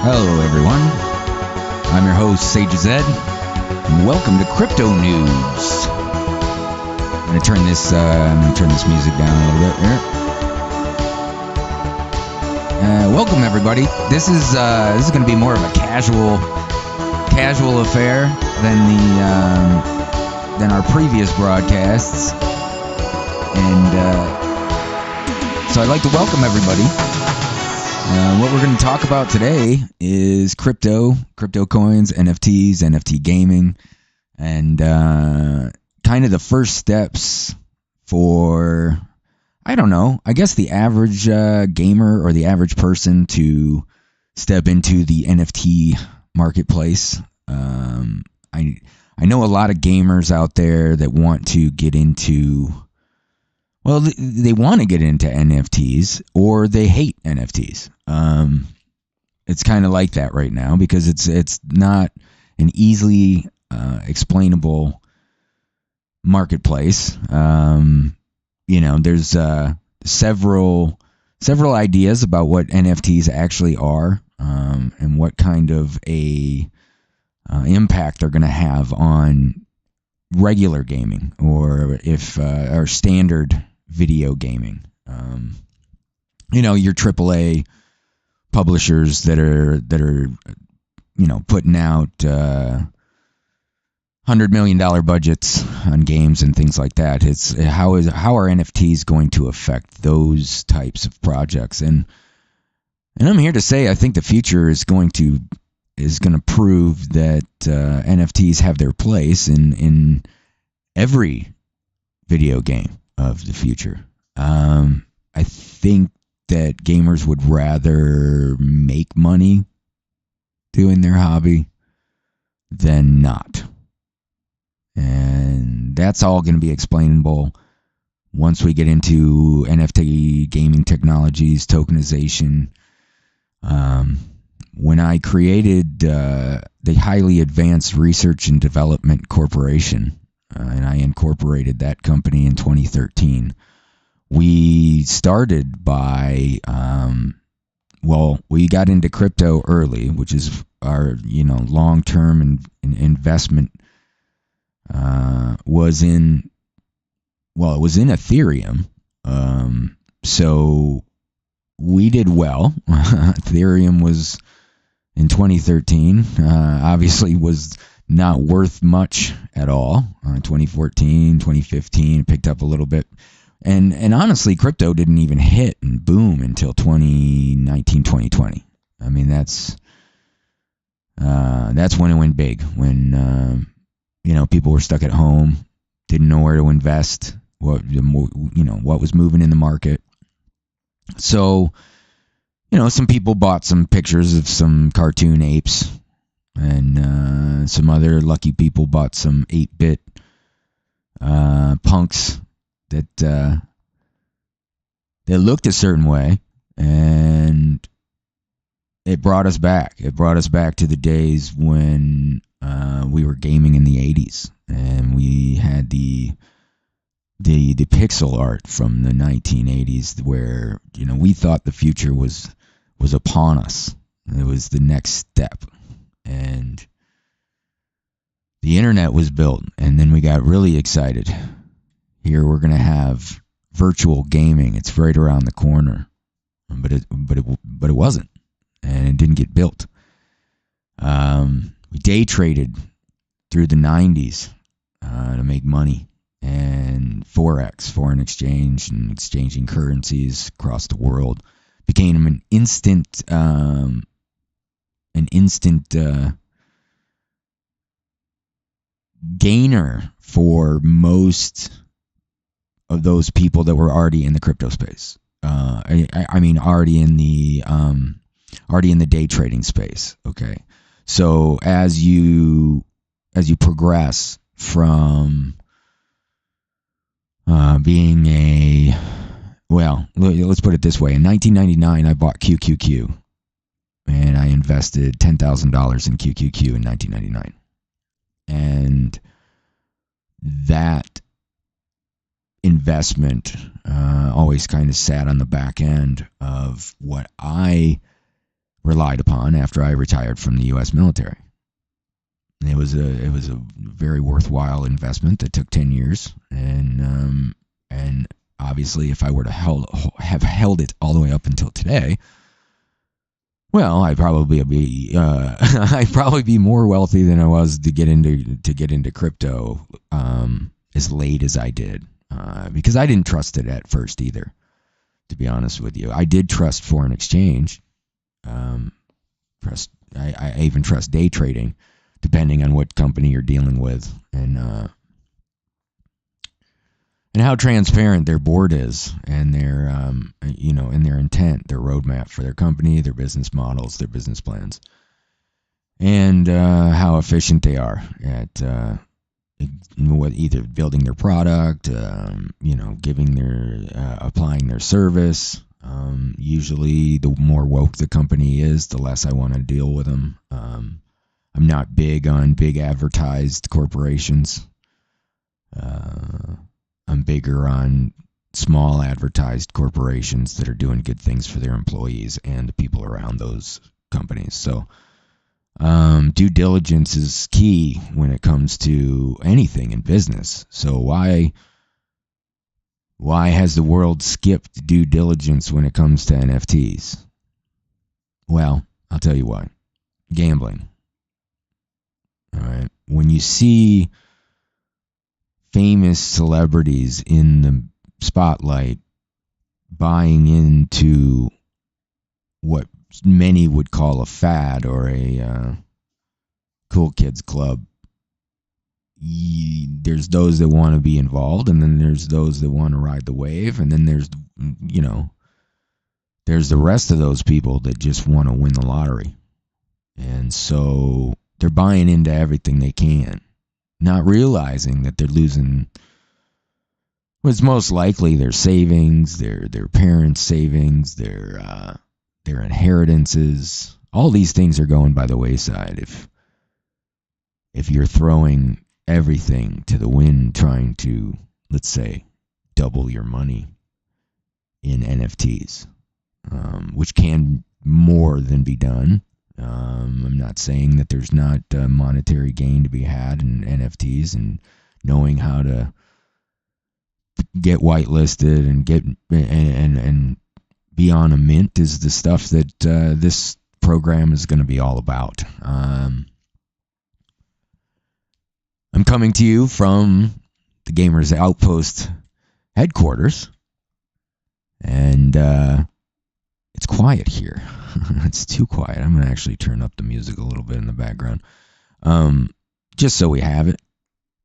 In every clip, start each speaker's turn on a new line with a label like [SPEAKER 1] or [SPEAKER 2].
[SPEAKER 1] Hello, everyone. I'm your host, SageOfZed, and welcome to Crypto Noobz. I'm gonna turn this music down a little bit here. Welcome, everybody. This is gonna be more of a casual affair than our previous broadcasts, and so I'd like to welcome everybody. What we're going to talk about today is crypto coins, NFTs, NFT gaming, and kind of the first steps for, I don't know, I guess the average gamer or the average person to step into the NFT marketplace. I know a lot of gamers out there that want to get into, well, they want to get into NFTs or they hate NFTs. It's kind of like that right now because it's not an easily explainable marketplace. There's several ideas about what NFTs actually are and what kind of a impact they're going to have on regular gaming or or standard video gaming. Your AAA publishers that are putting out $100 million budgets on games and things like that. It's how are NFTs going to affect those types of projects? And I'm here to say I think the future is going to prove that NFTs have their place in every video game of the future. I think that gamers would rather make money doing their hobby than not. And that's all going to be explainable once we get into NFT gaming technologies, tokenization. When I created the Highly Advanced Research and Development Corporation, and I incorporated that company in 2013, we started by, we got into crypto early, which is our, long-term investment was in Ethereum. So we did well. Ethereum was, in 2013, obviously was not worth much at all. 2014, 2015, it picked up a little bit. And honestly, crypto didn't even hit and boom until 2019, 2020. I mean, that's when it went big. When people were stuck at home, didn't know where to invest, what was moving in the market. So, some people bought some pictures of some cartoon apes, and some other lucky people bought some 8-bit punks that looked a certain way, and it brought us back. It brought us back to the days when we were gaming in the 80s, and we had the pixel art from the 1980s, where we thought the future was upon us. It was the next step, and the internet was built, and then we got really excited. Here we're going to have virtual gaming. It's right around the corner, but it wasn't, and it didn't get built. We day traded through the 90s to make money, and Forex, foreign exchange, and exchanging currencies across the world became an instant gainer for most of those people that were already in the crypto space. I mean, already in the day trading space. Okay, so as you progress from being let's put it this way. In 1999, I bought QQQ, and I invested $10,000 in QQQ in 1999, and that investment always kind of sat on the back end of what I relied upon after I retired from the U.S. military. It was a very worthwhile investment that took 10 years, and obviously, if I were to have held it all the way up until today, well, I'd probably be more wealthy than I was to get into crypto as late as I did, because I didn't trust it at first either. To be honest with you, I did trust foreign exchange. I even trust day trading, depending on what company you're dealing with, and how transparent their board is, and their and their intent, their roadmap for their company, their business models, their business plans, and how efficient they are at either building their product, giving applying their service. Usually, the more woke the company is, the less I want to deal with them. I'm not big on big advertised corporations. I'm bigger on small advertised corporations that are doing good things for their employees and the people around those companies. So due diligence is key when it comes to anything in business. So why has the world skipped due diligence when it comes to NFTs? Well, I'll tell you why. Gambling. All right. When you see famous celebrities in the spotlight buying into what many would call a fad or a cool kids club, there's those that want to be involved, and then there's those that want to ride the wave, and then there's the rest of those people that just want to win the lottery. And so they're buying into everything they can, not realizing that they're losing what's most likely their savings, their parents' savings, their inheritances. All these things are going by the wayside if you're throwing everything to the wind trying to, let's say, double your money in NFTs, which can more than be done. I'm not saying that there's not monetary gain to be had in NFTs, and knowing how to get whitelisted and get and be on a mint is the stuff that this program is going to be all about. I'm coming to you from the Gamers Outpost headquarters, and it's quiet here. It's too quiet. I'm going to actually turn up the music a little bit in the background, just so we have it.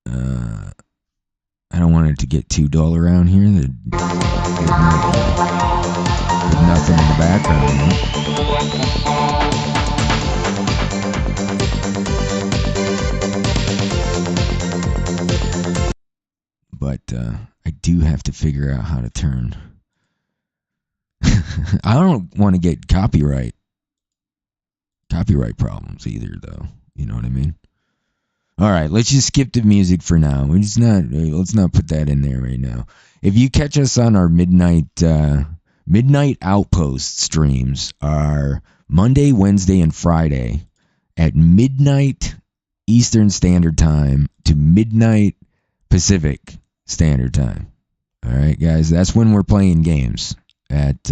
[SPEAKER 1] I don't want it to get too dull around here. There's nothing in the background. But I do have to figure out how to turn. I don't want to get copyright problems either, though. You know what I mean? All right, let's just skip the music for now. Let's not put that in there right now. If you catch us on our midnight outpost streams, are Monday, Wednesday, and Friday at midnight Eastern Standard Time to midnight Pacific Standard Time. All right, guys, that's when we're playing games at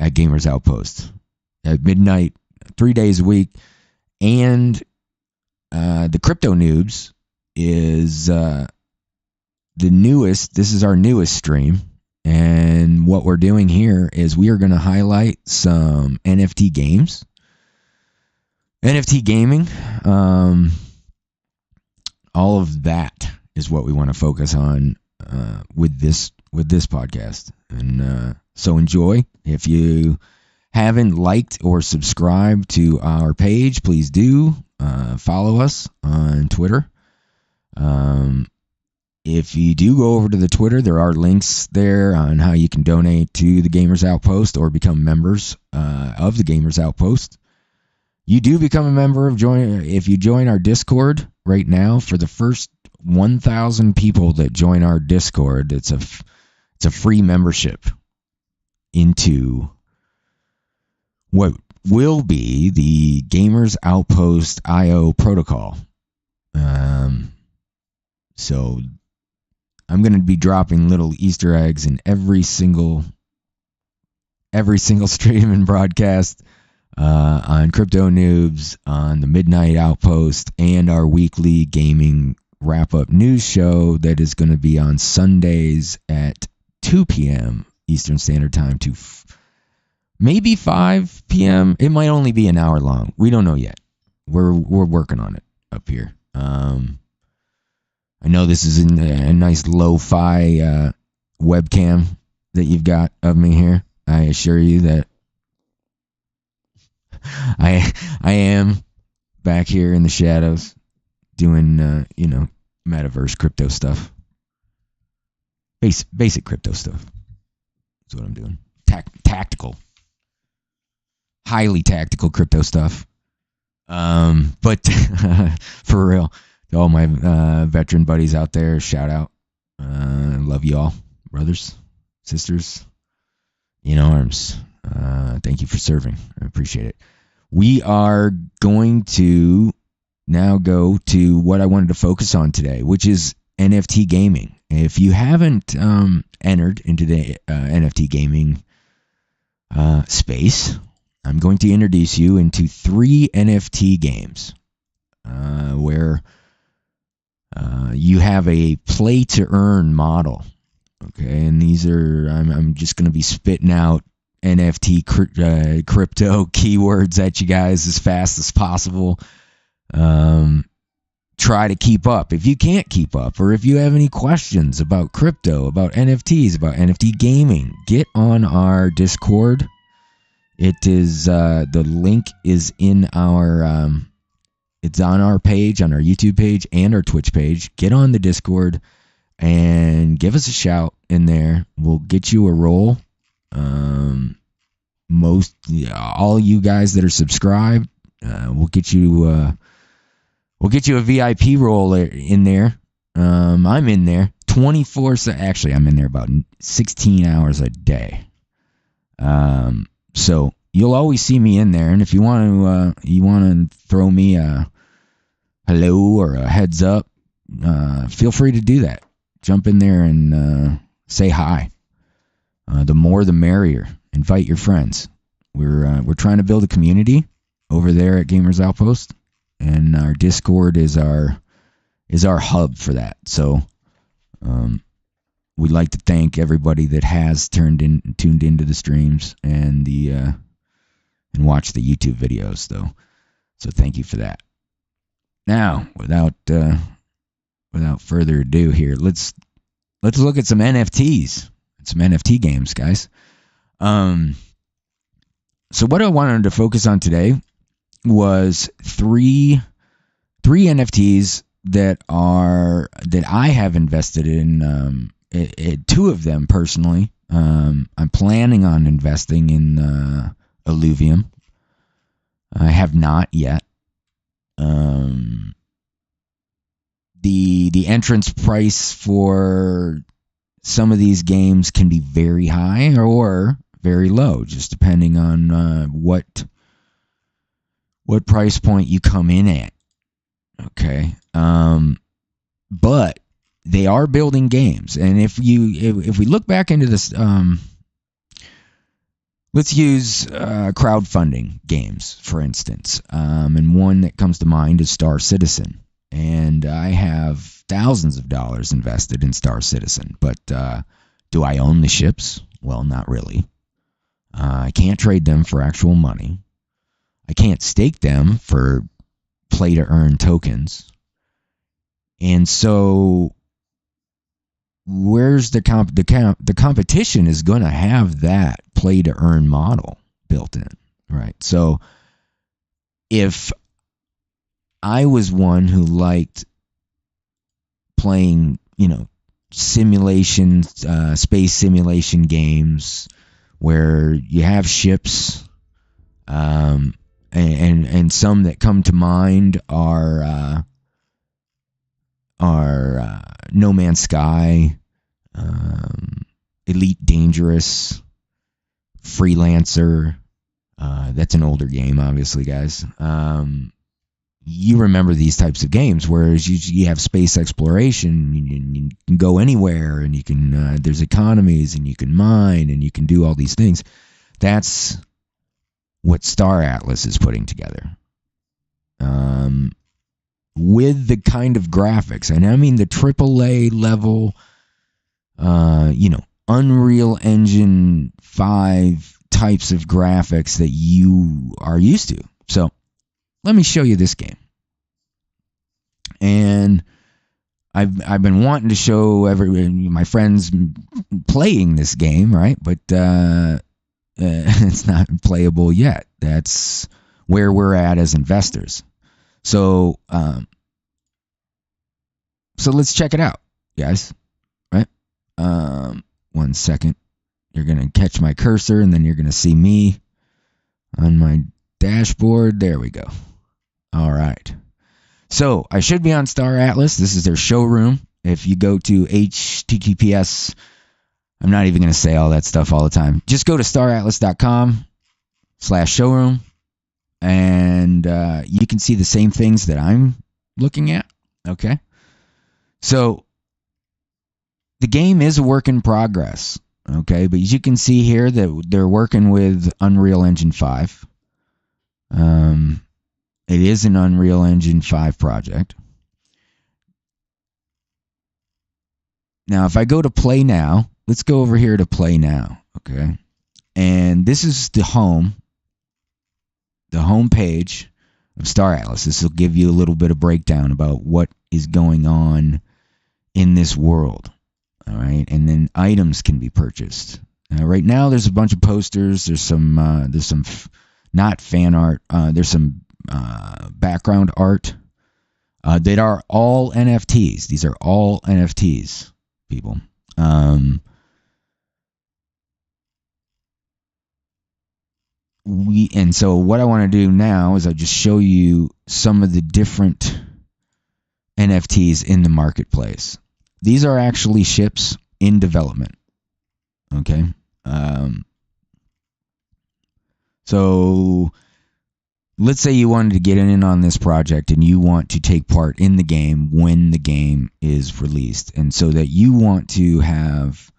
[SPEAKER 1] Gamers Outpost at midnight, 3 days a week. And the Crypto Noobz is the newest. This is our newest stream, and what we're doing here is we are going to highlight some NFT games, NFT gaming. All of that is what we want to focus on with this podcast, and so enjoy. If you haven't liked or subscribed to our page, please do. Follow us on Twitter. If you do go over to the Twitter, there are links there on how you can donate to the Gamers Outpost or become members of the Gamers Outpost. You do become a member if you join our Discord right now. For the first 1,000 people that join our Discord, it's a free membership into what will be the GamersOutpost IO protocol. So I'm going to be dropping little Easter eggs in every single stream and broadcast on Crypto Noobz, on the Midnight Outpost, and our weekly gaming wrap-up news show that is going to be on Sundays at 2 p.m. Eastern Standard Time to maybe 5 p.m. It might only be an hour long. We don't know yet. We're working on it up here. I know this is a nice lo-fi webcam that you've got of me here. I assure you that I am back here in the shadows doing metaverse crypto stuff. Basic crypto stuff. That's what I'm doing. Tactical. Highly tactical crypto stuff. But for real, to all my veteran buddies out there, shout out. Love you all, brothers, sisters, in arms. Thank you for serving. I appreciate it. We are going to now go to what I wanted to focus on today, which is NFT gaming. If you haven't entered into the NFT gaming space, I'm going to introduce you into 3 NFT games where you have a play-to-earn model. Okay, and these are, I'm just going to be spitting out NFT crypto keywords at you guys as fast as possible. Try to keep up. If you can't keep up, or if you have any questions about crypto, about NFTs, about NFT gaming, get on our Discord. It is the link is in our it's on our page, on our YouTube page and our Twitch page. Get on the Discord and give us a shout in there. We'll get you a role. All you guys that are subscribed, we'll get you a VIP role in there. I'm in there 24/7. Actually, I'm in there about 16 hours a day. So you'll always see me in there, and if you want to throw me a hello or a heads up, feel free to do that. Jump in there and say hi. The more, the merrier. Invite your friends. We're trying to build a community over there at Gamers Outpost, and our Discord is our hub for that. So we'd like to thank everybody that has tuned into the streams and and watched the YouTube videos, though. So thank you for that. Now, without further ado, here let's look at some NFTs, some NFT games, guys. So what I wanted to focus on today was three NFTs that I have invested in. 2 of them personally. I'm planning on investing in Illuvium. I have not yet. The entrance price for some of these games can be very high or very low, just depending on what price point you come in at. Okay, but they are building games, and if we look back into this, let's use crowdfunding games, for instance, and one that comes to mind is Star Citizen. And I have thousands of dollars invested in Star Citizen, but do I own the ships? Well, not really. I can't trade them for actual money. I can't stake them for play-to-earn tokens. And so where's the competition is going to have that play-to-earn model built in, right? So if I was one who liked playing, simulations, space simulation games where you have ships, and some that come to mind are No Man's Sky, Elite Dangerous, Freelancer, That's an older game, obviously, guys. You remember these types of games, whereas you have space exploration, you can go anywhere, and you can there's economies, and you can mine, and you can do all these things. That's what Star Atlas is putting together. With the kind of graphics, and I mean the AAA level, Unreal Engine 5 types of graphics that you are used to. So let me show you this game. And I've been wanting to show my friends playing this game, right? But it's not playable yet. That's where we're at as investors. So let's check it out, guys. Right? 1 second. You're going to catch my cursor, and then you're going to see me on my dashboard. There we go. All right. So I should be on Star Atlas. This is their showroom. If you go to HTTPS, I'm not even going to say all that stuff all the time. Just go to staratlas.com/showroom, and you can see the same things that I'm looking at. Okay. So the game is a work in progress. Okay. But as you can see here that they're working with Unreal Engine 5. It is an Unreal Engine 5 project. Now, if I go to Play Now, let's go over here to Play Now, okay? And this is the home page of Star Atlas. This will give you a little bit of breakdown about what is going on in this world, all right? And then items can be purchased. Right now, there's a bunch of posters. There's some not fan art. There's some background art that are all NFTs. These are all NFTs, people. And so what I want to do now is I just show you some of the different NFTs in the marketplace. These are actually ships in development. Okay. So let's say you wanted to get in on this project and you want to take part in the game when the game is released, and so that you want to have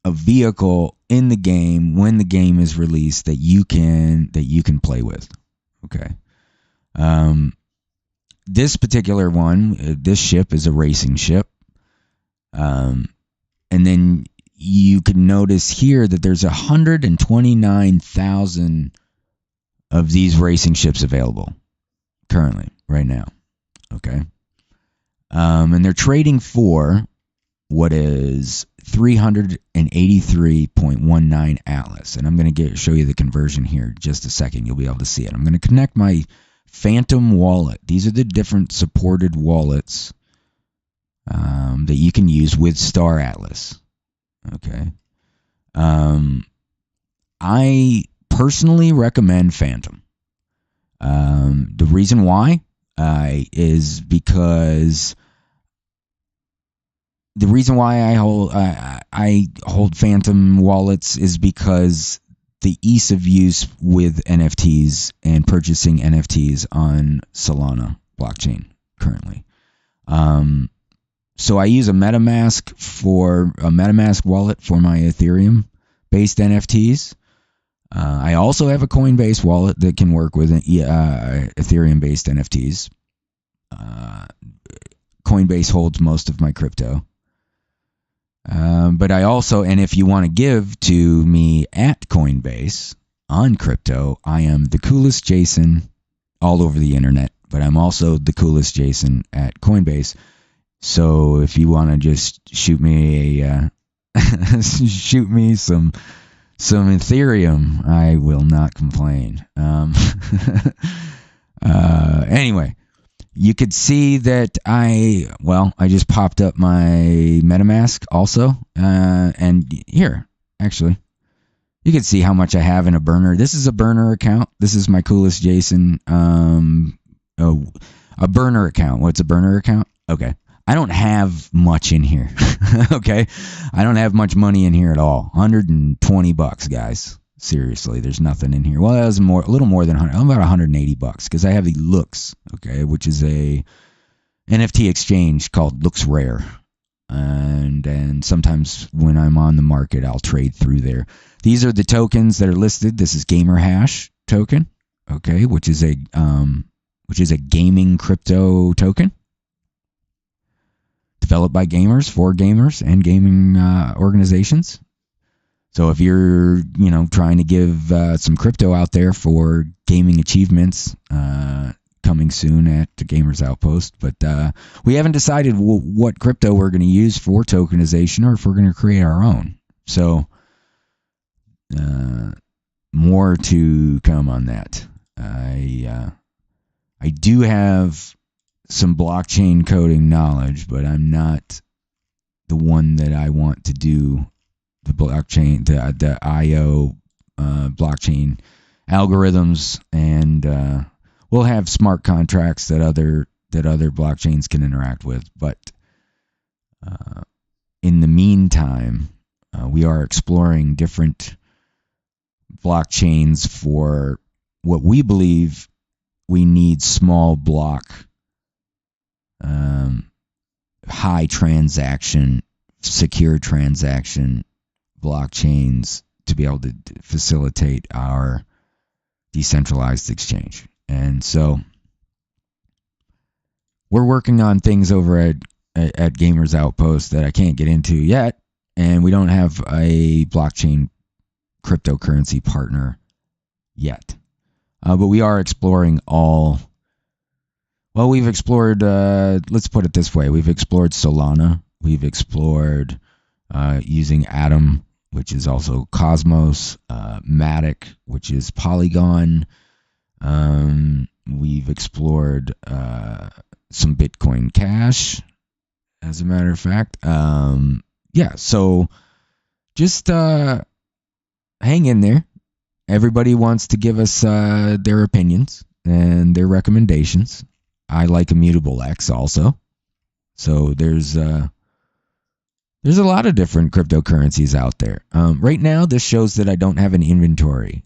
[SPEAKER 1] a vehicle in the game when the game is released that you can play with. Okay. This particular one, this ship is a racing ship, and then you can notice here that there's 129,000 of these racing ships available currently, right now. Okay. And they're trading for what is 383.19 Atlas. And I'm going to show you the conversion here in just a second. You'll be able to see it. I'm going to connect my Phantom wallet. These are the different supported wallets that you can use with Star Atlas. Okay. I personally recommend Phantom. The reason why is because the reason why I hold Phantom wallets is because the ease of use with NFTs and purchasing NFTs on Solana blockchain currently. So I use a MetaMask wallet for my Ethereum-based NFTs. I also have a Coinbase wallet that can work with Ethereum-based NFTs. Coinbase holds most of my crypto. But I also, and if you want to give to me at Coinbase on crypto, I am the coolest Jason all over the internet, but I'm also the coolest Jason at Coinbase. So if you want to just shoot me some Ethereum, I will not complain. Anyway, you could see that I just popped up my MetaMask also. And here, actually, you can see how much I have in a burner. This is a burner account. This is my coolest Jason. A burner account. What's a burner account? Okay. I don't have much in here. Okay? I don't have much money in here at all. $120, guys. Seriously, there's nothing in here. Well, that was a little more than 100. I'm about $180 because I have the Looks, okay, which is a NFT exchange called Looks Rare. And sometimes when I'm on the market, I'll trade through there. These are the tokens that are listed. This is Gamer Hash token, okay, which is a gaming crypto token developed by gamers for gamers and gaming organizations. So if you're, trying to give some crypto out there for gaming achievements, coming soon at the GamersOutpost. But we haven't decided what crypto we're going to use for tokenization or if we're going to create our own. So more to come on that. I do have some blockchain coding knowledge, but I'm not the one that I want to do the blockchain, the IO blockchain algorithms, and we'll have smart contracts that other blockchains can interact with. But in the meantime, we are exploring different blockchains for what we believe we need small block, high transaction, secure transaction blockchains to be able to facilitate our decentralized exchange. And so we're working on things over at GamersOutpost that I can't get into yet, and we don't have a blockchain cryptocurrency partner yet. But we are exploring we've explored, let's put it this way, we've explored Solana, we've explored using Atom, which is also Cosmos, Matic, which is Polygon. We've explored some Bitcoin Cash, as a matter of fact. So just hang in there. Everybody wants to give us their opinions and their recommendations. I like Immutable X also. So there's a lot of different cryptocurrencies out there. Right now, this shows that I don't have an inventory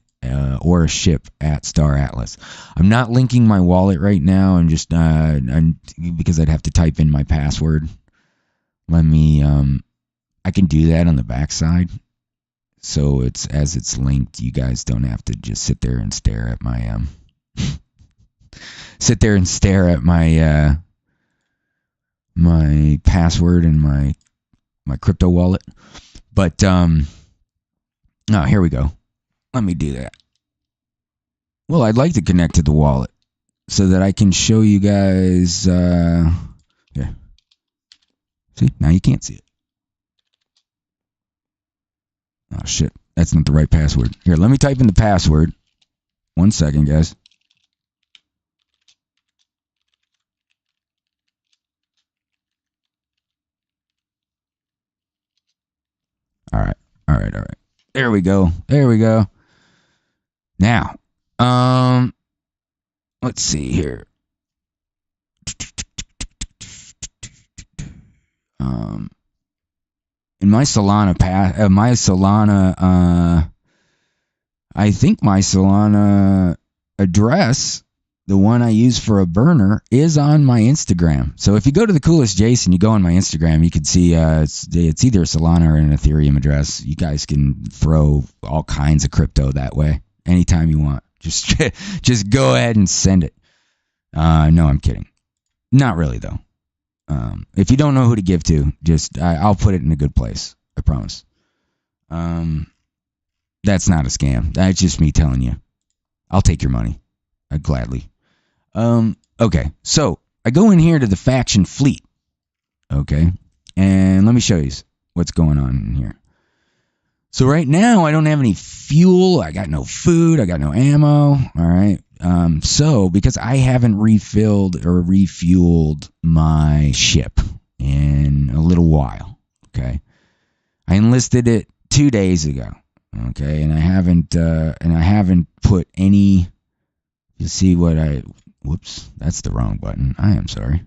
[SPEAKER 1] or a ship at Star Atlas. I'm not linking my wallet right now. I'm just because I'd have to type in my password. Let me. I can do that on the backside. So it's linked. You guys don't have to just sit there and stare at my my password and my crypto wallet. But here we go. Let me do that. Well, I'd like to connect to the wallet so that I can show you guys. Yeah. See, now you can't see it. Oh shit, that's not the right password. Here, let me type in the password. 1 second, guys. All right. There we go. Now, let's see here. In my Solana I think my Solana address, the one I use for a burner, is on my Instagram. So if you go to the Coolest Jason, you go on my Instagram, you can see it's either a Solana or an Ethereum address. You guys can throw all kinds of crypto that way anytime you want. Just go ahead and send it. No, I'm kidding. Not really though. If you don't know who to give to, I'll put it in a good place. I promise. That's not a scam. That's just me telling you. I'll take your money. Gladly. Okay, so I go in here to the faction fleet. Okay, and let me show you what's going on in here. So right now I don't have any fuel. I got no food. I got no ammo. All right. So because I haven't refilled or refueled my ship in a little while, okay, I enlisted it 2 days ago, okay, and I haven't put any. You see what whoops, that's the wrong button. I am sorry.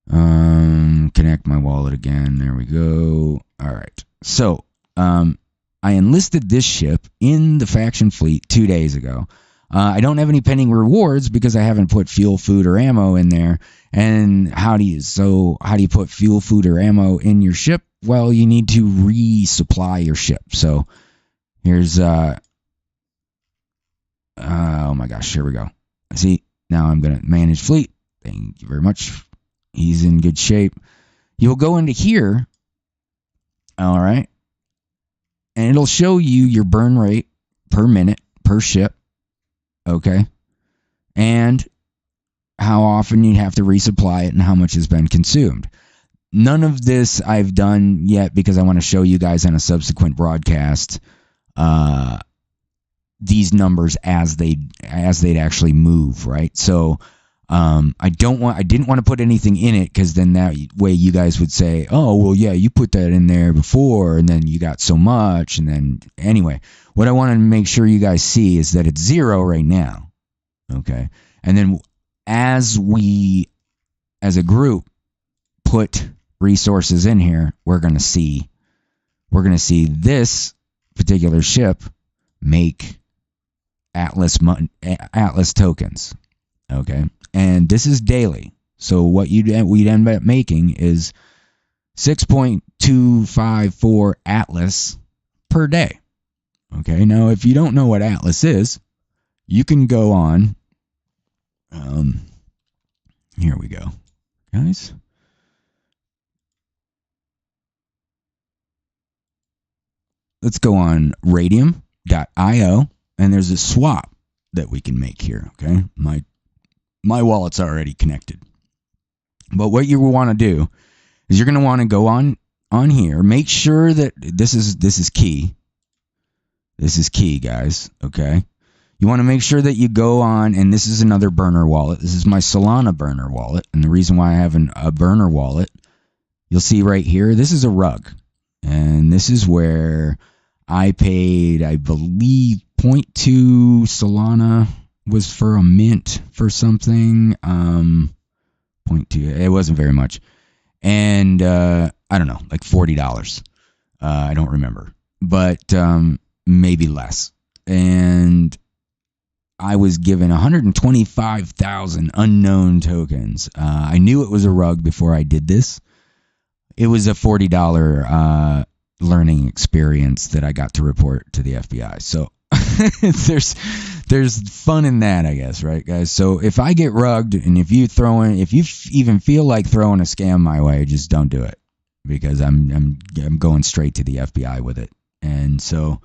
[SPEAKER 1] Connect my wallet again. There we go. All right. So, I enlisted this ship in the faction fleet 2 days ago. I don't have any pending rewards because I haven't put fuel, food, or ammo in there. And how do you put fuel, food, or ammo in your ship? Well, you need to resupply your ship. So here's oh my gosh, here we go. See, now I'm gonna manage fleet. Thank you very much. He's in good shape. You'll go into here, all right, and it'll show you your burn rate per minute per ship, okay, and how often you have to resupply it and how much has been consumed. None of this I've done yet because I want to show you guys on a subsequent broadcast these numbers as they'd actually move, right? So I didn't want to put anything in it because then that way you guys would say, oh, well, yeah, you put that in there before and then you got so much. And then anyway, what I want to make sure you guys see is that it's 0 right now. Okay. And then as we, as a group, put resources in here, we're going to see this particular ship make Atlas tokens. Okay. And this is daily. So what we'd end up making is 6.254 Atlas per day. Okay. Now, if you don't know what Atlas is, you can go on. Here we go, guys. Let's go on radium.io, and there's a swap that we can make here. Okay. My wallet's already connected. But what you want to do is you're going to want to go on here. Make sure that this is key. This is key, guys. Okay. You want to make sure that you go on, and this is another burner wallet. This is my Solana burner wallet. And the reason why I have a burner wallet, you'll see right here, this is a rug. And this is where I paid, I believe, 0.2 Solana was for a mint for something. 0.2, it wasn't very much. And I don't know, like $40. I don't remember. But maybe less. And I was given 125,000 unknown tokens. I knew it was a rug before I did this. It was a $40 learning experience that I got to report to the FBI. So there's fun in that, I guess, right, guys? So if I get rugged, and if you even feel like throwing a scam my way, just don't do it, because I'm going straight to the FBI with it. And so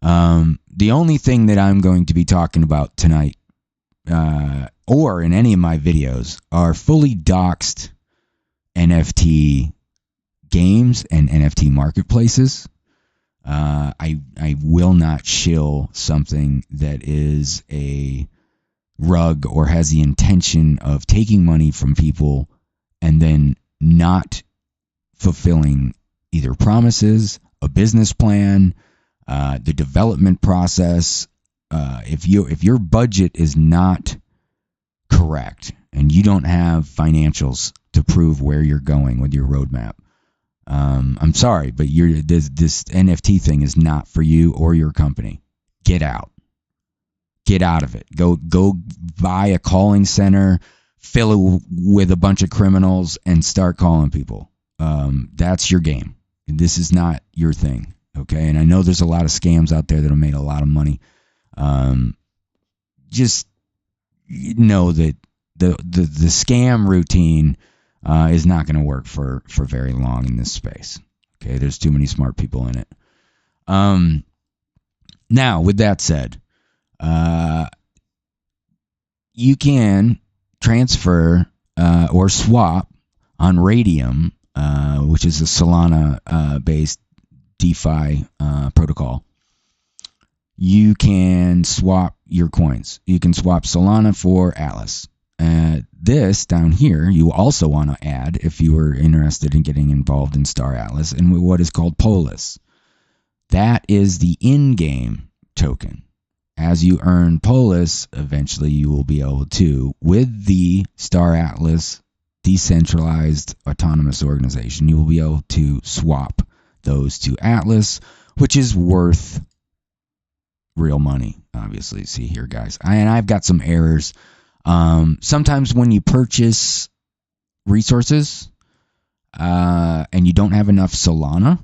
[SPEAKER 1] the only thing that I'm going to be talking about tonight, or in any of my videos, are fully doxed NFT games and NFT marketplaces. I will not shill something that is a rug or has the intention of taking money from people and then not fulfilling either promises, a business plan, the development process. If your budget is not correct and you don't have financials to prove where you're going with your roadmap, I'm sorry, but this NFT thing is not for you or your company. Get out. Get out of it. Go buy a calling center, fill it with a bunch of criminals, and start calling people. That's your game. This is not your thing. Okay, and I know there's a lot of scams out there that have made a lot of money. Just know that the scam routine is not going to work for very long in this space. Okay, there's too many smart people in it. Now, with that said, you can transfer or swap on Radium, which is a Solana-based DeFi protocol. You can swap your coins. You can swap Solana for Atlas. This down here, you also want to add, if you were interested in getting involved in Star Atlas, and what is called Polis. That is the in-game token. As you earn Polis, eventually you will be able to, with the Star Atlas decentralized autonomous organization. You will be able to swap those to Atlas, which is worth real money, obviously. See here, guys. And I've got some errors. Sometimes when you purchase resources and you don't have enough Solana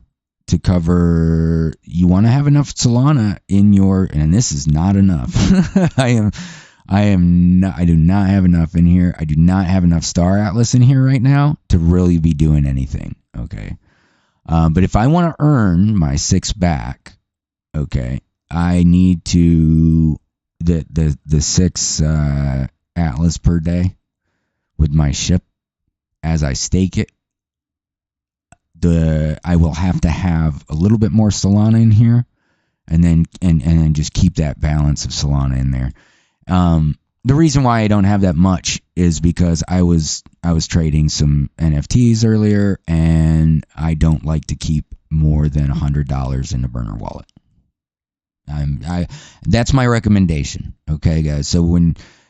[SPEAKER 1] to cover, you want to have enough Solana in your, and this is not enough. I do not have enough in here. I do not have enough Star Atlas in here right now to really be doing anything. Okay. But if I want to earn my 6 back, okay, I need to the 6 Atlas per day with my ship as I stake it. I will have to have a little bit more Solana in here, and then just keep that balance of Solana in there. The reason why I don't have that much is because I was trading some NFTs earlier, and I don't like to keep more than $100 in a burner wallet. That's my recommendation. Okay, guys. So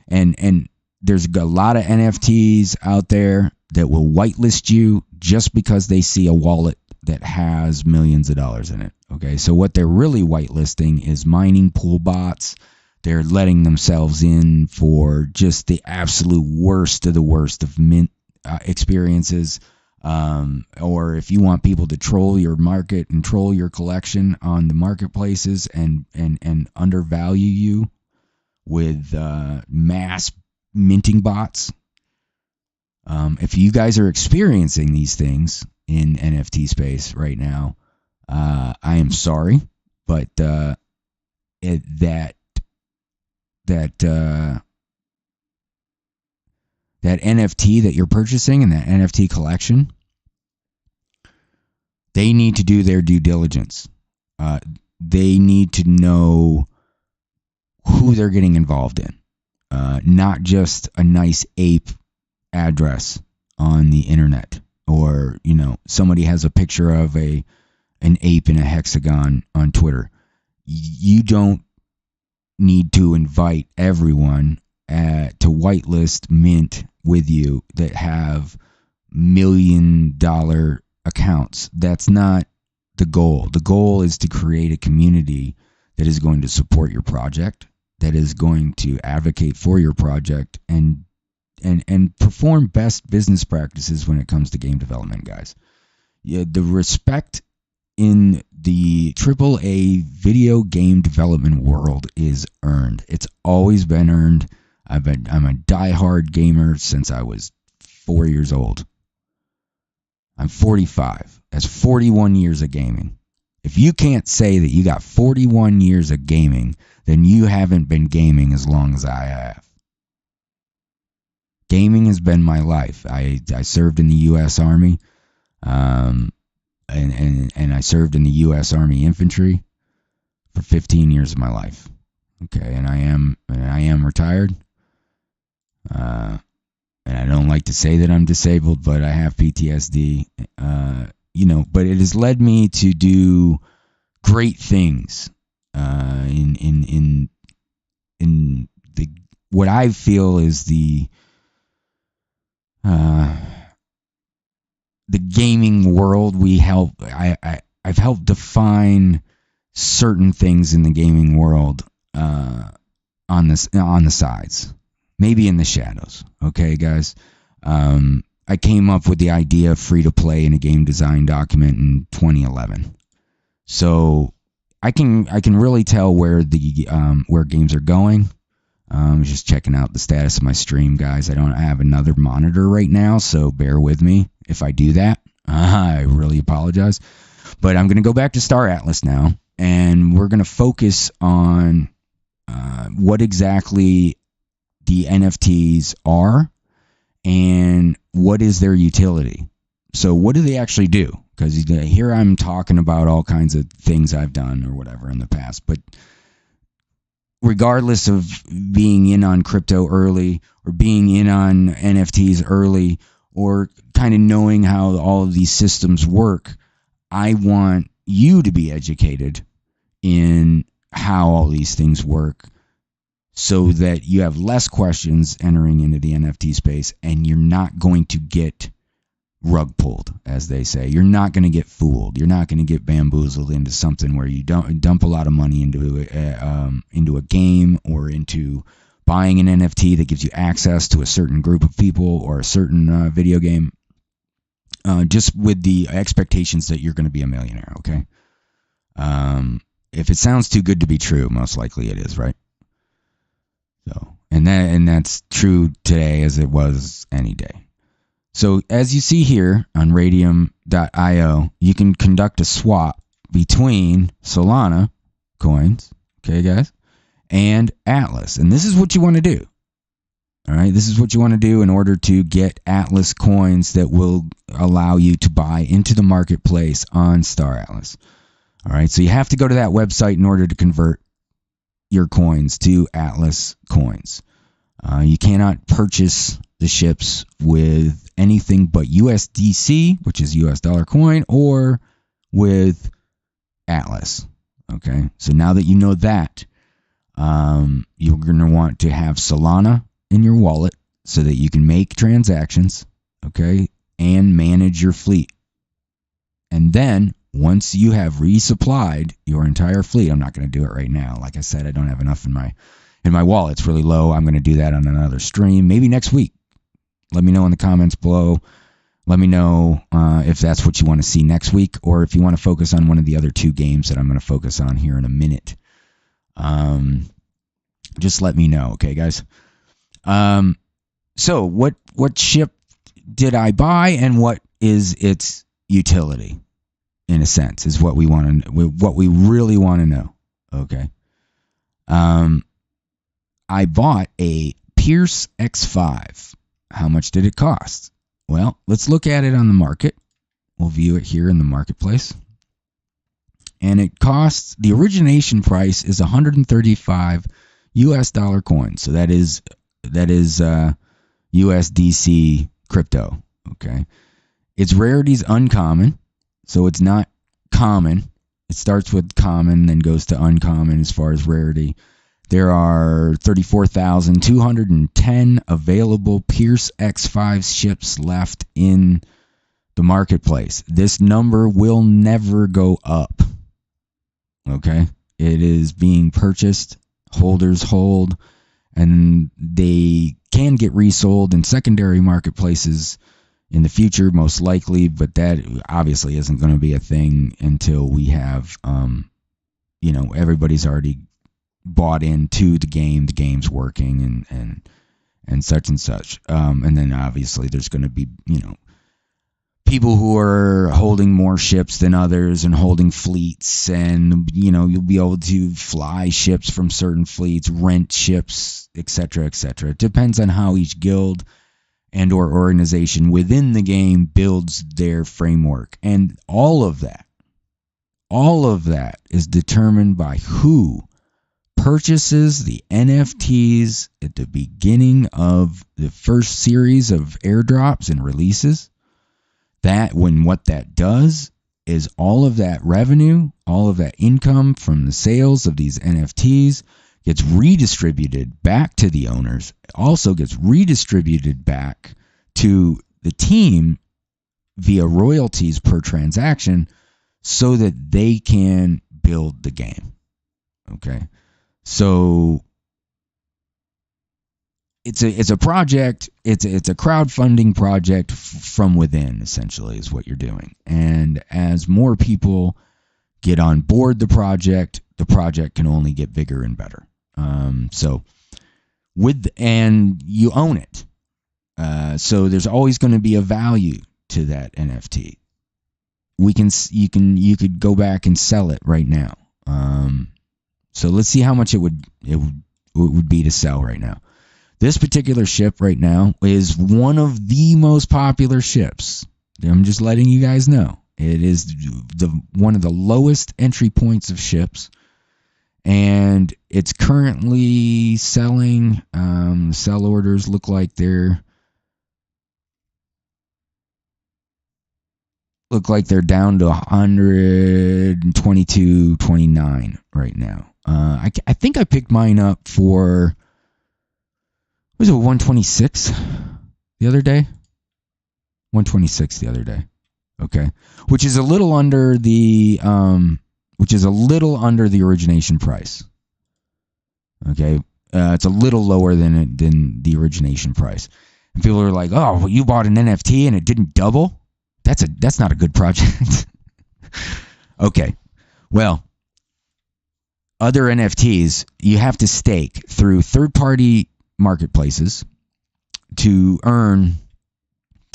[SPEAKER 1] and there's a lot of NFTs out there that will whitelist you just because they see a wallet that has millions of dollars in it. Okay, so what they're really whitelisting is mining pool bots. They're letting themselves in for just the absolute worst of the worst of mint experiences. Or if you want people to troll your market and troll your collection on the marketplaces and undervalue you with mass minting bots. If you guys are experiencing these things in NFT space right now, I am sorry, but that NFT that you're purchasing and that NFT collection, they need to do their due diligence. They need to know who they're getting involved in, not just a nice ape address on the internet, or somebody has a picture of an ape in a hexagon on Twitter. You don't need to invite everyone to whitelist mint with you that have $1 million accounts. That's not the goal. The goal is to create a community that is going to support your project, that is going to advocate for your project, and perform best business practices when it comes to game development, guys. Yeah, the respect in the AAA video game development world is earned. It's always been earned. I'm a diehard gamer since I was 4 years old. I'm 45. That's 41 years of gaming. If you can't say that you got 41 years of gaming, then you haven't been gaming as long as I have. Gaming has been my life. I served in the U.S. Army, and I served in the U.S. Army Infantry for 15 years of my life. Okay, and I am retired. And I don't like to say that I'm disabled, but I have PTSD. But it has led me to do great things in the what I feel is the gaming world. I've helped define certain things in the gaming world on the sides, maybe in the shadows. Okay, guys. I came up with the idea of free to play in a game design document in 2011. So I can really tell where where games are going. I was just checking out the status of my stream, guys. I don't have another monitor right now, so bear with me if I do that. I really apologize. But I'm going to go back to Star Atlas now, and we're going to focus on what exactly the NFTs are and what is their utility. So what do they actually do? Because here I'm talking about all kinds of things I've done or whatever in the past, but regardless of being in on crypto early or being in on NFTs early or kind of knowing how all of these systems work, I want you to be educated in how all these things work so that you have less questions entering into the NFT space, and you're not going to get rug pulled, as they say. You're not going to get fooled. You're not going to get bamboozled into something where you don't dump a lot of money into a game or into buying an NFT that gives you access to a certain group of people or a certain video game, just with the expectations that you're going to be a millionaire, okay? If it sounds too good to be true, most likely it is, right? So, and that's true today as it was any day. So as you see here on Radium.io, you can conduct a swap between Solana coins, okay, guys, and Atlas. And this is what you want to do. All right, this is what you want to do in order to get Atlas coins that will allow you to buy into the marketplace on Star Atlas. All right, so you have to go to that website in order to convert your coins to Atlas coins. You cannot purchase the ships with anything but USDC, which is US dollar coin, or with Atlas. Okay, so now that you know that, you're going to want to have Solana in your wallet so that you can make transactions, okay, and manage your fleet. And then once you have resupplied your entire fleet, I'm not going to do it right now. Like I said, I don't have enough in my wallet. It's really low. I'm going to do that on another stream, maybe next week. Let me know in the comments below. Let me know if that's what you want to see next week, or if you want to focus on one of the other two games that I'm going to focus on here in a minute. Just let me know, okay, guys? So what ship did I buy, and what is its utility? In a sense, is what we want to, what we really want to know. Okay. I bought a Pierce X5. How much did it cost? Well, let's look at it on the market. We'll view it here in the marketplace. And it costs, the origination price is 135 US dollar coins. So that is USDC crypto. Okay. Its rarity is uncommon. So it's not common. It starts with common, then goes to uncommon as far as rarity. There are 34,210 available Pierce X5 ships left in the marketplace. This number will never go up. Okay? It is being purchased. Holders hold. And they can get resold in secondary marketplaces in the future, most likely, but that obviously isn't going to be a thing until we have, everybody's already bought into the game, the game's working, and such and such. And then obviously there's going to be, people who are holding more ships than others and holding fleets, and, you'll be able to fly ships from certain fleets, rent ships, etc., etc. It depends on how each guild and or organization within the game builds their framework. And all of that is determined by who purchases the NFTs at the beginning of the first series of airdrops and releases. What that does is all of that revenue, all of that income from the sales of these NFTs gets redistributed back to the owners. It also gets redistributed back to the team via royalties per transaction so that they can build the game. Okay? So it's a project, it's a crowdfunding project from within, essentially, is what you're doing. And as more people get on board the project can only get bigger and better. And you own it. So there's always going to be a value to that NFT. You could go back and sell it right now. So let's see how much it would be to sell right now. This particular ship right now is one of the most popular ships. I'm just letting you guys know. It is one of the lowest entry points of ships. And it's currently selling. Sell orders look like they're down to 122.29 right now. I think I picked mine up for Was it 126 the other day? 126 the other day. Okay. Which is a little under the origination price. Okay. It's a little lower than the origination price. And people are like, "Oh, well, you bought an NFT and it didn't double? That's not a good project." Okay. Well, other NFTs, you have to stake through third-party marketplaces to earn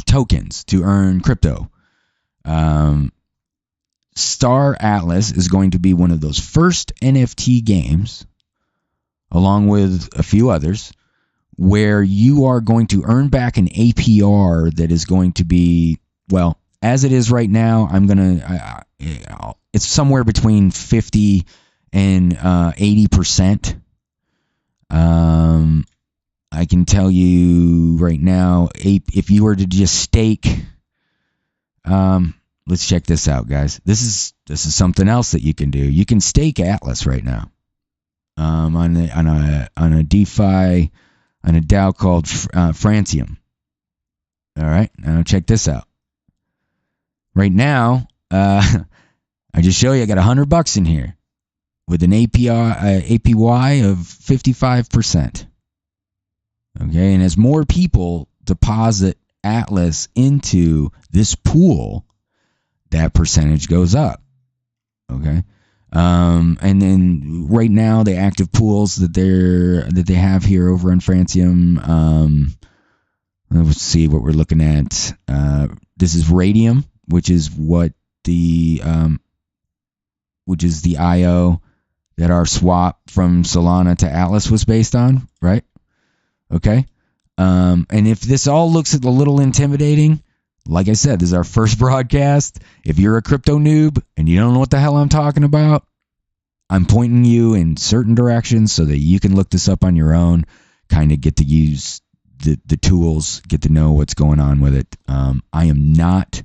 [SPEAKER 1] tokens, to earn crypto. Star Atlas is going to be one of those first NFT games, along with a few others, where you are going to earn back an APR that is going to be, well, as it is right now, it's somewhere between 50 and 80%. I can tell you right now, if you were to just stake, let's check this out, guys. This is something else that you can do. You can stake Atlas right now, on a DeFi, on a DAO called Francium. All right, now check this out. Right now, I just show you I got $100 in here with an APY of 55%. Okay, and as more people deposit Atlas into this pool, that percentage goes up. Okay, and then right now the active pools that they have here over on Francium. Let's see what we're looking at. This is Radium, which is the IO that our swap from Solana to Atlas was based on, right? Okay. And if this all looks a little intimidating, like I said, this is our first broadcast. If you're a crypto noob and you don't know what the hell I'm talking about, I'm pointing you in certain directions so that you can look this up on your own, kind of get to use the tools, get to know what's going on with it. I am not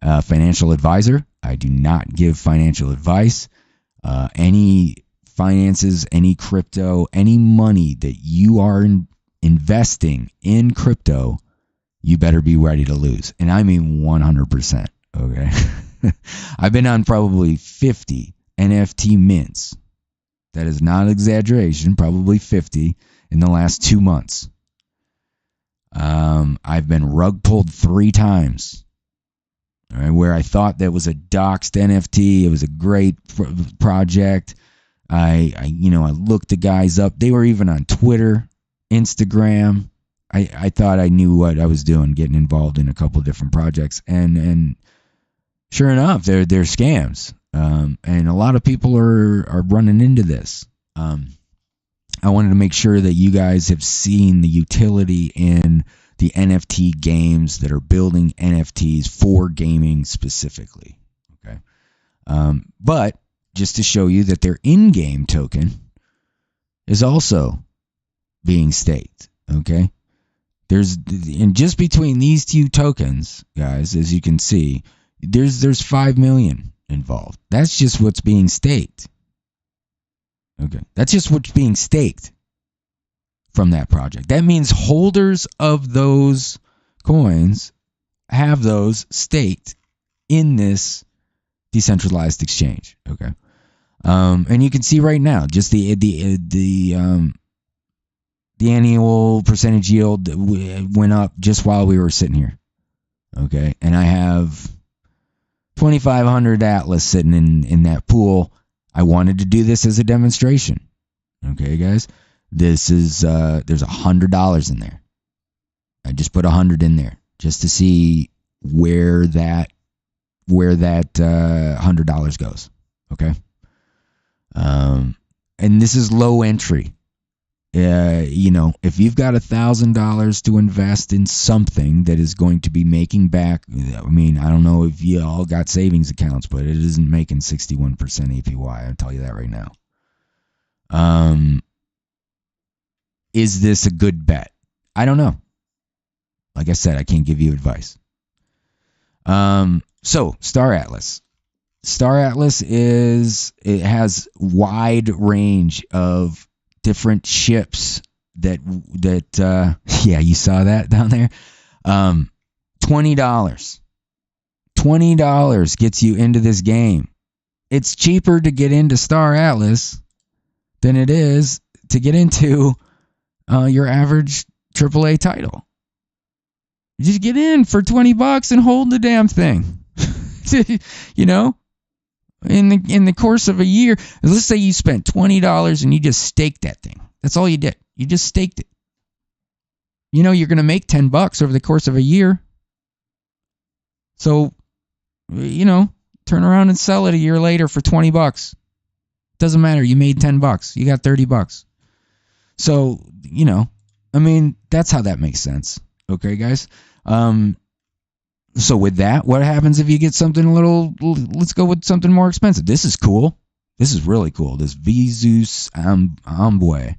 [SPEAKER 1] a financial advisor. I do not give financial advice. Any finances, any crypto, any money that you are investing in crypto, you better be ready to lose. And I mean 100%. Okay. I've been on probably 50 NFT mints. That is not exaggeration. Probably 50 in the last 2 months. I've been rug pulled 3 times. All right, where I thought that was a doxed NFT. It was a great project. I looked the guys up. They were even on Twitter, Instagram. I thought I knew what I was doing, getting involved in a couple of different projects, and sure enough, they're scams. And a lot of people are running into this. I wanted to make sure that you guys have seen the utility in the NFT games that are building NFTs for gaming specifically. Okay, but just to show you that their in-game token is also being staked. Okay. And just between these 2 tokens, guys, as you can see, there's 5 million involved. That's just what's being staked. Okay. That's just what's being staked from that project. That means holders of those coins have those staked in this decentralized exchange. Okay. And you can see right now just the annual percentage yield went up just while we were sitting here. Okay. And I have 2,500 Atlas sitting in that pool. I wanted to do this as a demonstration. Okay, guys. This is, there's $100 in there. I just put 100 in there just to see where that $100 goes. Okay. And this is low entry. If you've got $1,000 to invest in something that is going to be making back, I mean, I don't know if you all got savings accounts, but it isn't making 61% APY. I'll tell you that right now. Is this a good bet? I don't know. Like I said, I can't give you advice. So Star Atlas. Star Atlas it has wide range of different ships yeah, you saw that down there. $20. $20 gets you into this game. It's cheaper to get into Star Atlas than it is to get into your average AAA title. Just get in for $20 and hold the damn thing. You know, in the course of a year, let's say you spent $20 and you just staked that thing. That's all you did. You just staked it. You know, you're going to make $10 over the course of a year. So, you know, turn around and sell it a year later for $20. Doesn't matter. You made $10. You got $30. So, you know, I mean, that's how that makes sense. Okay, guys? So with that, what happens if you get something a little, let's go with something more expensive. This is cool. This is really cool. This Vizus Amboy.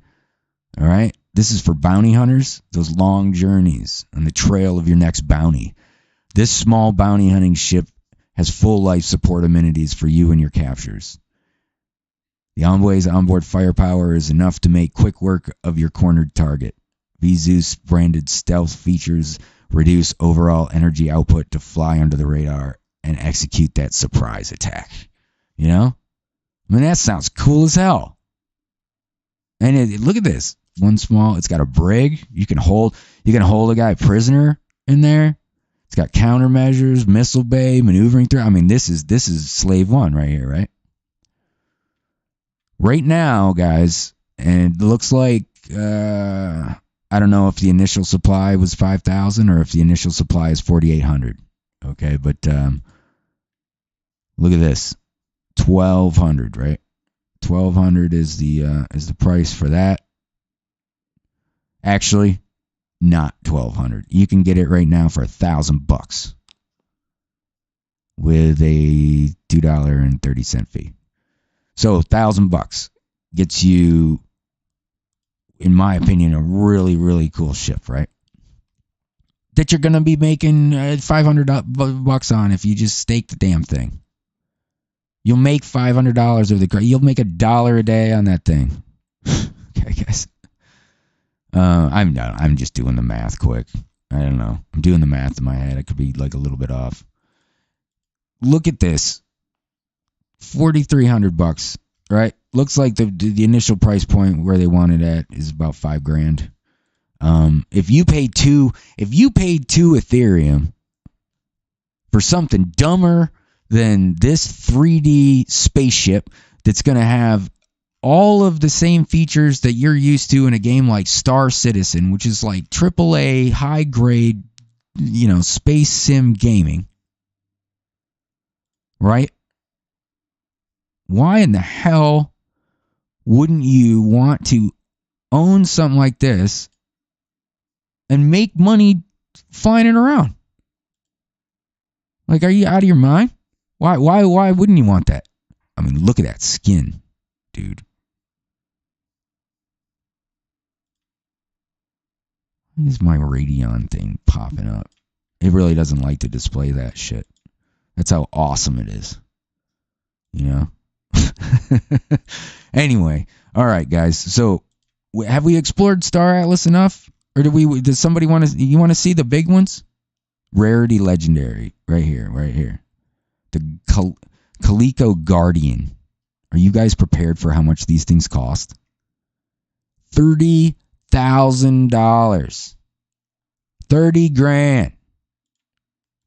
[SPEAKER 1] All right? This is for bounty hunters, those long journeys on the trail of your next bounty. This small bounty hunting ship has full life support amenities for you and your captures. The Envoy's onboard firepower is enough to make quick work of your cornered target. Vizus branded stealth features reduce overall energy output to fly under the radar and execute that surprise attack. You know? I mean, that sounds cool as hell. And look at this. One small, it's got a brig. You can hold a guy prisoner in there. It's got countermeasures, missile bay, maneuvering through. I mean, this is Slave 1 right here, right? Right now, guys, and it looks like I don't know if the initial supply was 5,000 or if the initial supply is 4,800. Okay, but look at this, 1,200, right? 1,200 is the price for that. Actually, not 1,200. You can get it right now for $1,000 with a $2.30 fee. So $1,000 gets you, in my opinion, a really, really cool ship, right? That you're going to be making $500 on if you just stake the damn thing. You'll make $500 of the. You'll make $1 a day on that thing. Okay, guys. I'm just doing the math quick. I don't know. I'm doing the math in my head. I could be like a little bit off. Look at this. $4,300, right? Looks like the initial price point where they want it at is about $5,000. If you paid two Ethereum for something dumber than this 3D spaceship that's going to have all of the same features that you're used to in a game like Star Citizen, which is like AAA, high grade, you know, space sim gaming, right? Why in the hell wouldn't you want to own something like this and make money flying it around? Like, are you out of your mind? Why wouldn't you want that? I mean, look at that skin, dude. Why is my Radeon thing popping up? It really doesn't like to display that shit. That's how awesome it is. You know? Anyway, all right, guys. So, have we explored Star Atlas enough, or does somebody want to? You want to see the big ones? Rarity Legendary, right here. The Calico Guardian. Are you guys prepared for how much these things cost? $30,000. $30,000.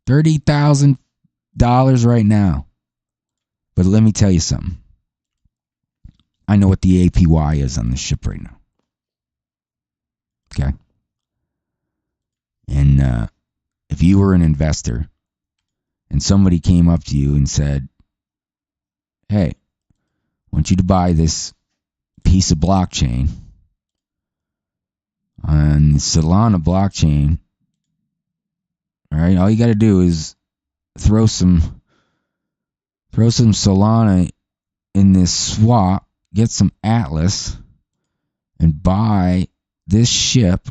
[SPEAKER 1] $30,000 right now. But let me tell you something. I know what the APY is on this ship right now. Okay? And if you were an investor and somebody came up to you and said, hey, I want you to buy this piece of blockchain on the Solana blockchain, all right, all you got to do is throw some Solana in this swap, get some Atlas, and buy this ship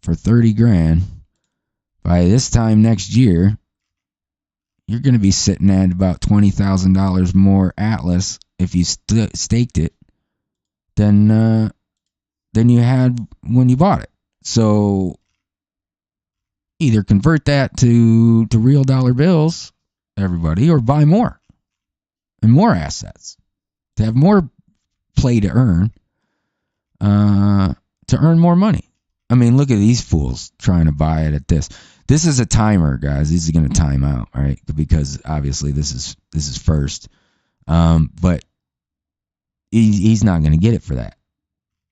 [SPEAKER 1] for $30,000. By this time next year, you're going to be sitting at about $20,000 more Atlas if you staked it than than you had when you bought it. So either convert that to real dollar bills, everybody, or buy more and more assets to have more play to earn more money. I mean, look at these fools trying to buy it at this. This is a timer, guys. This is going to time out, all right? Because obviously this is first. But he's not going to get it for that.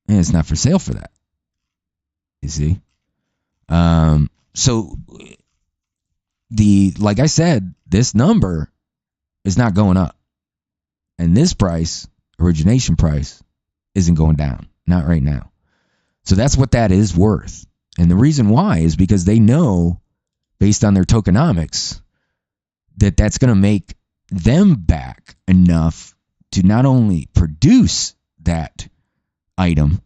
[SPEAKER 1] And it's not for sale for that. You see? So like I said, this number is not going up. And this price, origination price, isn't going down. Not right now. So that's what that is worth. And the reason why is because they know, based on their tokenomics, that that's going to make them back enough to not only produce that item,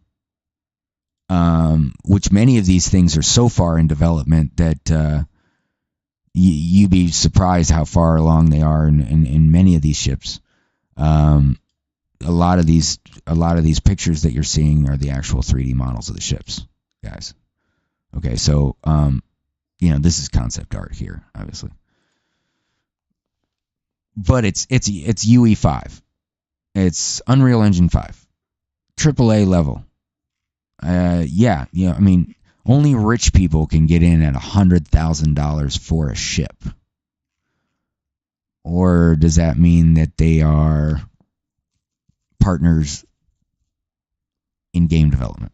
[SPEAKER 1] which many of these things are so far in development that you'd be surprised how far along they are in many of these ships. A lot of these pictures that you're seeing are the actual 3D models of the ships, guys. Okay, so this is concept art here, obviously, but it's UE5, it's Unreal Engine 5, AAA level. I mean, only rich people can get in at $100,000 for a ship. Or does that mean that they are partners in game development?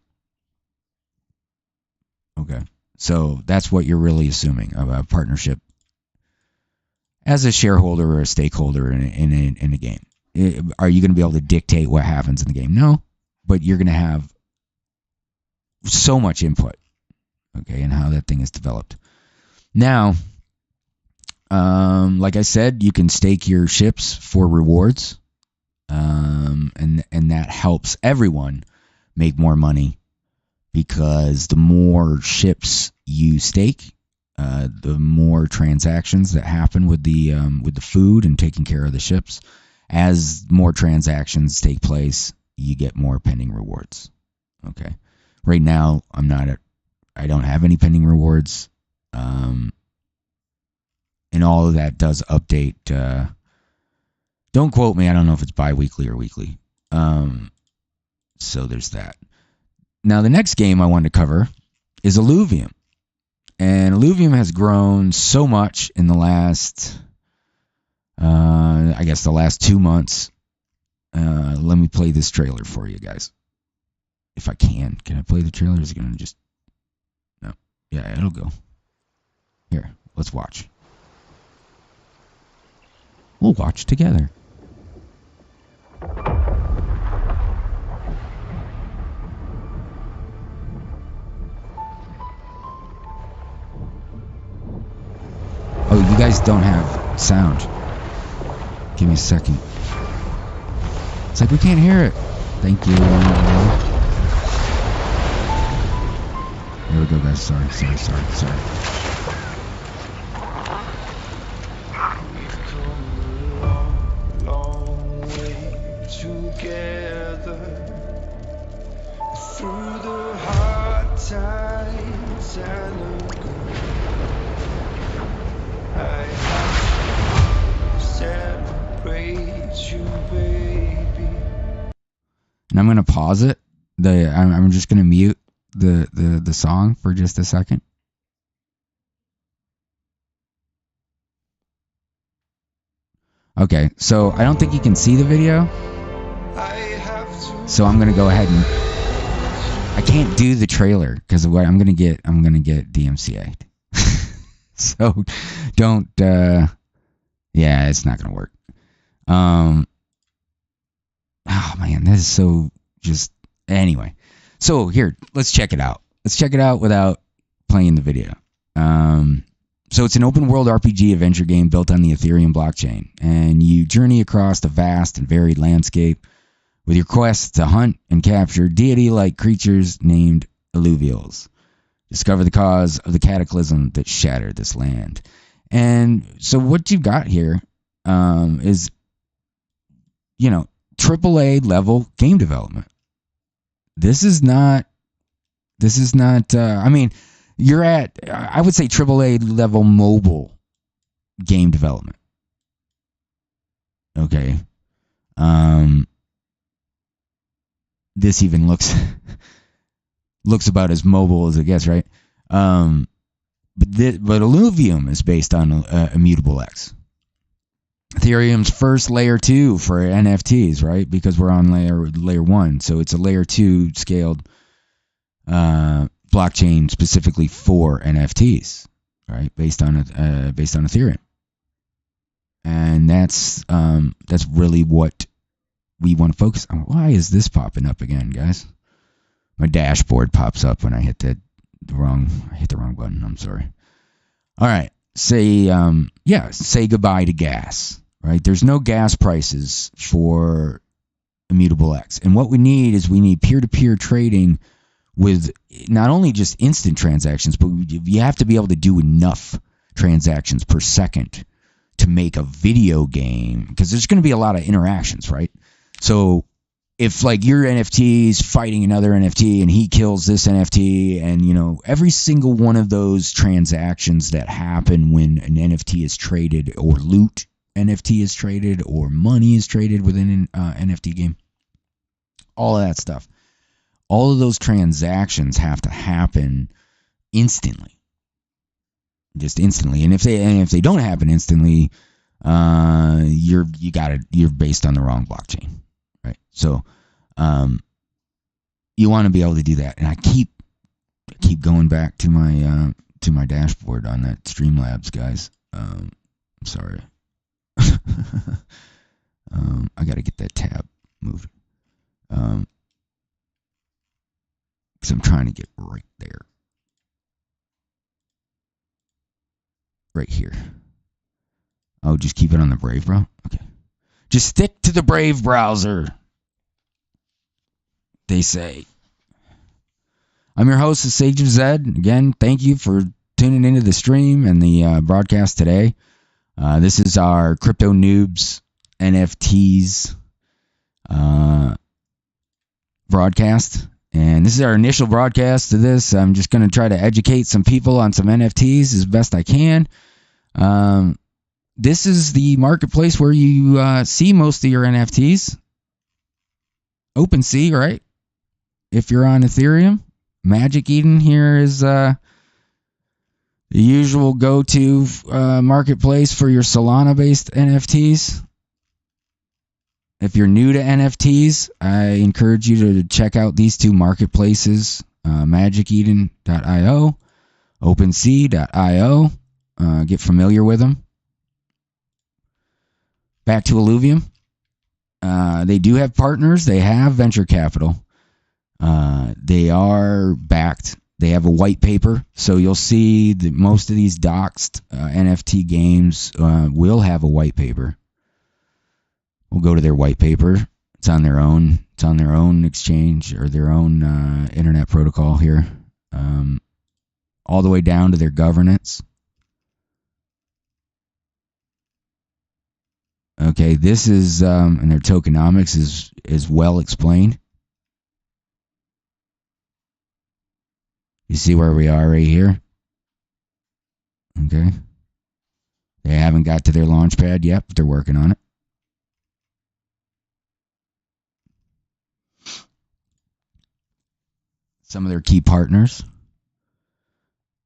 [SPEAKER 1] Okay, so that's what you're really assuming of a partnership as a shareholder or a stakeholder in a game. Are you going to be able to dictate what happens in the game? No, but you're going to have so much input, okay, in how that thing is developed. Now, like I said, you can stake your ships for rewards, and that helps everyone make more money, because the more ships you stake, the more transactions that happen with the food and taking care of the ships. As more transactions take place, you get more pending rewards. Okay. Right now, I don't have any pending rewards. And all of that does update. Don't quote me. I don't know if it's bi-weekly or weekly. So there's that. Now, the next game I wanted to cover is Illuvium. And Illuvium has grown so much in the last, the last 2 months. Let me play this trailer for you guys. If I can. Can I play the trailer? Is it going to just... No. Yeah, it'll go. Here, let's watch. We'll watch together. Oh, you guys don't have sound. Give me a second. It's like we can't hear it. Thank you. There we go, guys. Sorry.
[SPEAKER 2] We've come a long way together, through the hard times and the good. I have to separate you, baby.
[SPEAKER 1] And I'm gonna pause it. I'm just gonna mute the song for just a second. Okay, so I don't think you can see the video. So I'm gonna go ahead and I can't do the trailer because of what I'm gonna get DMCA'd. So don't it's not gonna work. Oh man, this is so just anyway. So here, let's check it out. Let's check it out without playing the video. So it's an open world RPG adventure game built on the Ethereum blockchain, and you journey across a vast and varied landscape with your quest to hunt and capture deity-like creatures named alluvials. Discover the cause of the cataclysm that shattered this land. And so what you've got here is, AAA level game development. This is not This is not, I mean, you're at, I would say, AAA level mobile game development. Okay. This even looks about as mobile as it gets, right? But Illuvium is based on Immutable X. Ethereum's first layer 2 for NFTs, right? Because we're on layer 1, so it's a layer 2 scaled blockchain specifically for NFTs, right? Based on Ethereum, and that's really what we want to focus on. Why is this popping up again, guys? My dashboard pops up when I hit the wrong button. I'm sorry. All right. Say goodbye to gas, right? There's no gas prices for Immutable X. And what we need peer-to-peer trading with not only just instant transactions, but you have to be able to do enough transactions per second to make a video game, because there's going to be a lot of interactions, right? So if like your NFT is fighting another NFT and he kills this NFT, and every single one of those transactions that happen when an NFT is traded, or loot NFT is traded, or money is traded within an NFT game, all of that stuff, all of those transactions have to happen instantly, just instantly. And if they don't happen instantly, you're based on the wrong blockchain. Right. So you want to be able to do that. And I keep going back to my dashboard on that Streamlabs, guys. I'm sorry. I got to get that tab moved. Because I'm trying to get right there. Right here. Oh, just keep it on the Brave, bro? Okay. Just stick to the Brave browser, they say. I'm your host, SageOfZed. Again, thank you for tuning into the stream and the broadcast today. This is our Crypto Noobz NFTs broadcast. And this is our initial broadcast to this. I'm just going to try to educate some people on some NFTs as best I can. This is the marketplace where you see most of your NFTs. OpenSea, right? If you're on Ethereum. Magic Eden here is the usual go-to marketplace for your Solana-based NFTs. If you're new to NFTs, I encourage you to check out these two marketplaces, magiceden.io, OpenSea.io. Get familiar with them. Back to Illuvium. They do have partners. They have venture capital. They are backed. They have a white paper. So you'll see that most of these doxed NFT games will have a white paper. We'll go to their white paper. It's on their own. It's on their own exchange or their own internet protocol here. All the way down to their governance. Okay, this is, and their tokenomics is well explained. You see where we are right here? Okay. They haven't got to their launch pad yet, but they're working on it. Some of their key partners.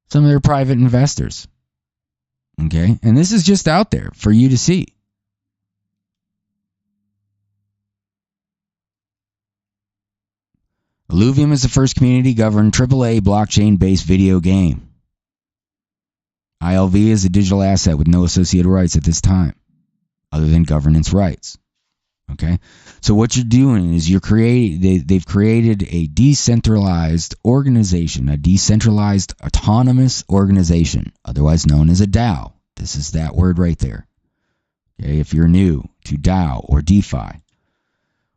[SPEAKER 1] Some of their private investors. Okay, and this is just out there for you to see. Illuvium is the first community-governed AAA blockchain-based video game. ILV is a digital asset with no associated rights at this time, other than governance rights. Okay, so what you're doing is they've created a decentralized organization, a decentralized autonomous organization, otherwise known as a DAO. This is that word right there. Okay, if you're new to DAO or DeFi,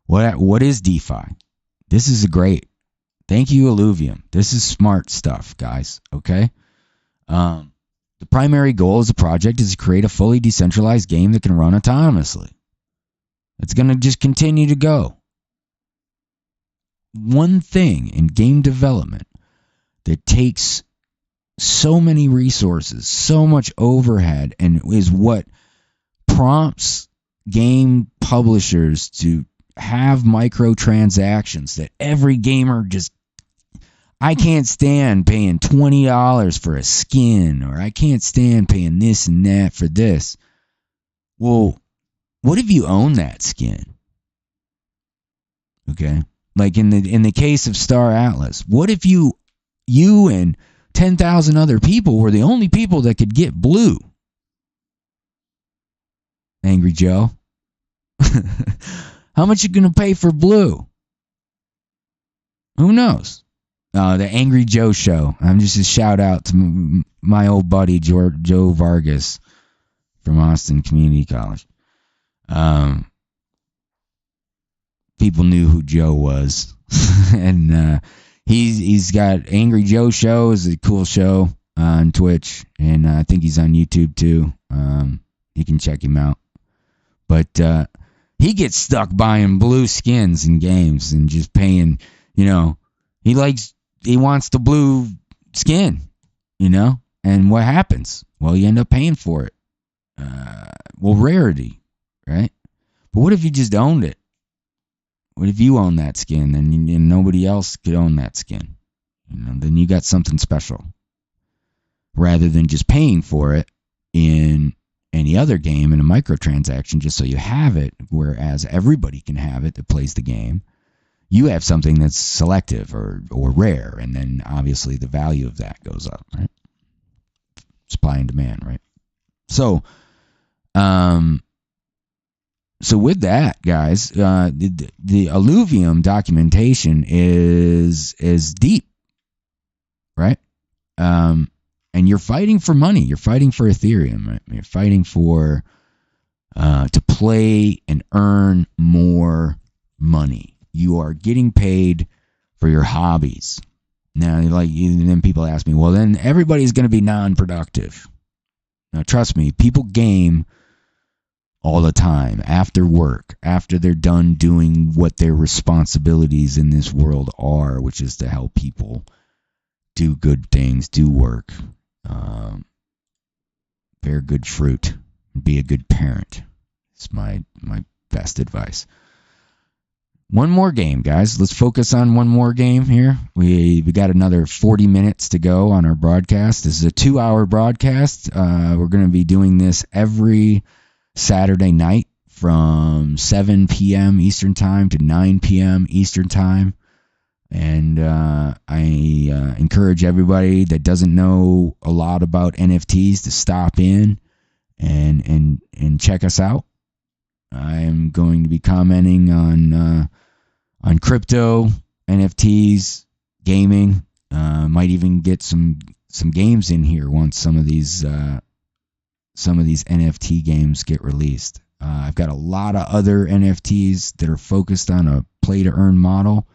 [SPEAKER 1] what is DeFi? This is great. Thank you, Illuvium. This is smart stuff, guys. Okay. The primary goal of the project is to create a fully decentralized game that can run autonomously. It's going to just continue to go. One thing in game development that takes so many resources, so much overhead, and is what prompts game publishers to have microtransactions that every gamer just, I can't stand paying $20 for a skin, or I can't stand paying this and that for this. Well, what if you own that skin? Okay? Like in the case of Star Atlas, what if you and 10,000 other people were the only people that could get blue? Angry Joe. How much you going to pay for blue? Who knows? The Angry Joe Show. I'm just a shout out to my old buddy Joe Vargas from Austin Community College. People knew who Joe was. And he's got Angry Joe Show. Is a cool show on Twitch, and I think he's on YouTube too. You can check him out. But he gets stuck buying blue skins in games and just paying, he wants the blue skin, and what happens? Well, you end up paying for it. Rarity, right? But what if you just owned it? What if you own that skin and nobody else could own that skin? Then you got something special. Rather than just paying for it in any other game in a microtransaction just so you have it, whereas everybody can have it that plays the game, you have something that's selective or rare, and then obviously the value of that goes up, right? Supply and demand, right? So with that, guys, the Alluvium documentation is deep, right? And you're fighting for money. You're fighting for Ethereum, right? You're fighting for to play and earn more money. You are getting paid for your hobbies. Now, then people ask me, well, then everybody's going to be non-productive. Now, trust me, people game all the time, after work, after they're done doing what their responsibilities in this world are, which is to help people do good things, do work, bear good fruit, be a good parent. It's my best advice. One more game, guys. Let's focus on one more game here. We got another 40 minutes to go on our broadcast. This is a 2-hour broadcast. We're going to be doing this every Saturday night from 7 p.m. Eastern Time to 9 p.m. Eastern Time. And I encourage everybody that doesn't know a lot about NFTs to stop in and check us out. I'm going to be commenting on crypto, NFTs, gaming. Might even get some games in here once some of these NFT games get released. I've got a lot of other NFTs that are focused on a play-to-earn model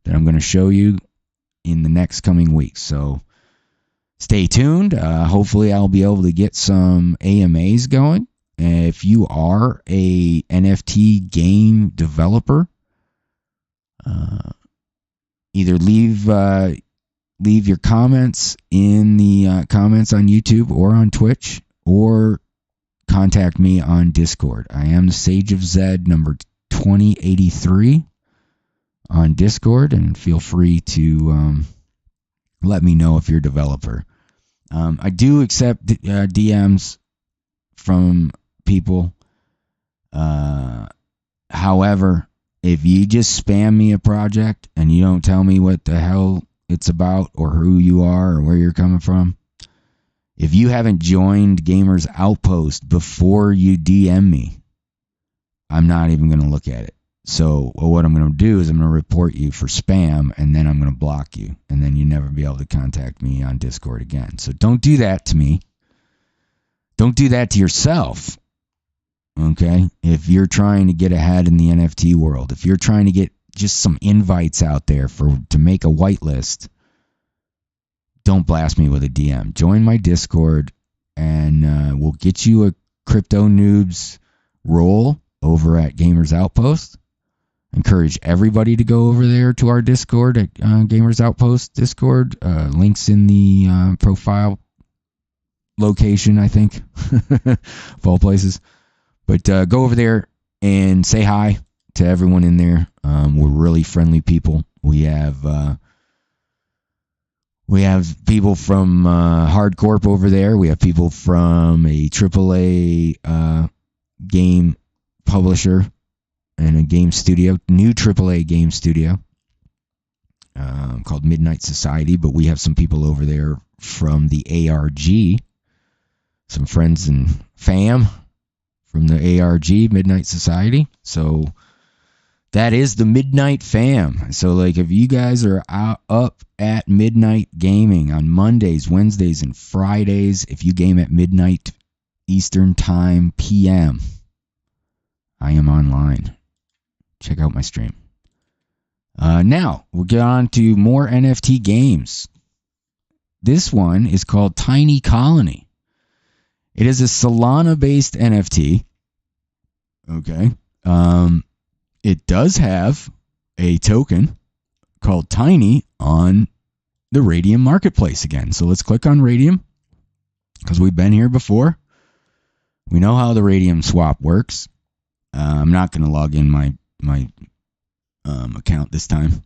[SPEAKER 1] that I'm going to show you in the next coming weeks. So stay tuned. Hopefully I'll be able to get some AMAs going. If you are a NFT game developer, either leave your comments in the comments on YouTube or on Twitch, or contact me on Discord. I am the SageOfZed number 2083 on Discord, and feel free to let me know if you're a developer. I do accept DMs from people. However, if you just spam me a project and you don't tell me what the hell it's about or who you are or where you're coming from, if you haven't joined GamersOutpost before you DM me, I'm not even going to look at it. So what I'm going to do is I'm going to report you for spam, and then I'm going to block you, and then you'll never be able to contact me on Discord again. So don't do that to me. Don't do that to yourself. Okay? If you're trying to get ahead in the NFT world, if you're trying to get just some invites out there to make a whitelist, don't blast me with a DM. Join my Discord, and we'll get you a Crypto Noobz role over at Gamers Outpost. Encourage everybody to go over there to our Discord at GamersOutpost Discord. Links in the profile location, I think, of all places. But go over there and say hi to everyone in there. We're really friendly people. We have people from Hardcorp over there. We have people from a AAA game publisher and a game studio, new AAA game studio called Midnight Society. But we have some people over there from the ARG, some friends and fam from the ARG, Midnight Society. So that is the Midnight Fam. So, like, if you guys are up at midnight gaming on Mondays, Wednesdays, and Fridays, if you game at midnight Eastern Time PM, I am online. Check out my stream. Now, we'll get on to more NFT games. This one is called Tiny Colony. It is a Solana-based NFT. Okay. It does have a token called Tiny on the Radium Marketplace again. So let's click on Radium because we've been here before. We know how the Radium swap works. I'm not going to log in my account this time.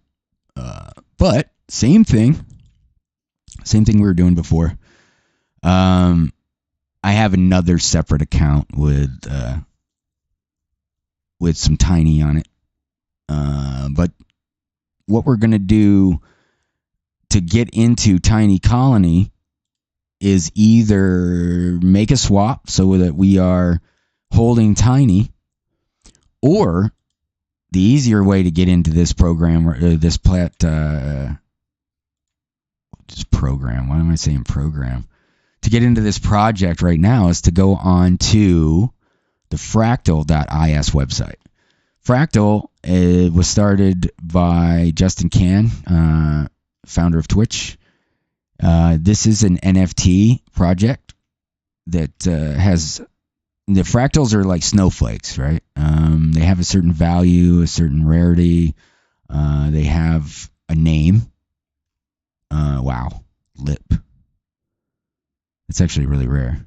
[SPEAKER 1] But same thing. Same thing we were doing before. I have another separate account with some Tiny on it. But what we're going to do to get into Tiny Colony is either make a swap so that we are holding Tiny, or the easier way to get into this program, why am I saying program? To get into this project right now is to go on to the fractal.is website. Fractal was started by Justin Can, founder of Twitch. This is an NFT project that has... The fractals are like snowflakes, right? They have a certain value, a certain rarity. They have a name. Wow. Lip. It's actually really rare.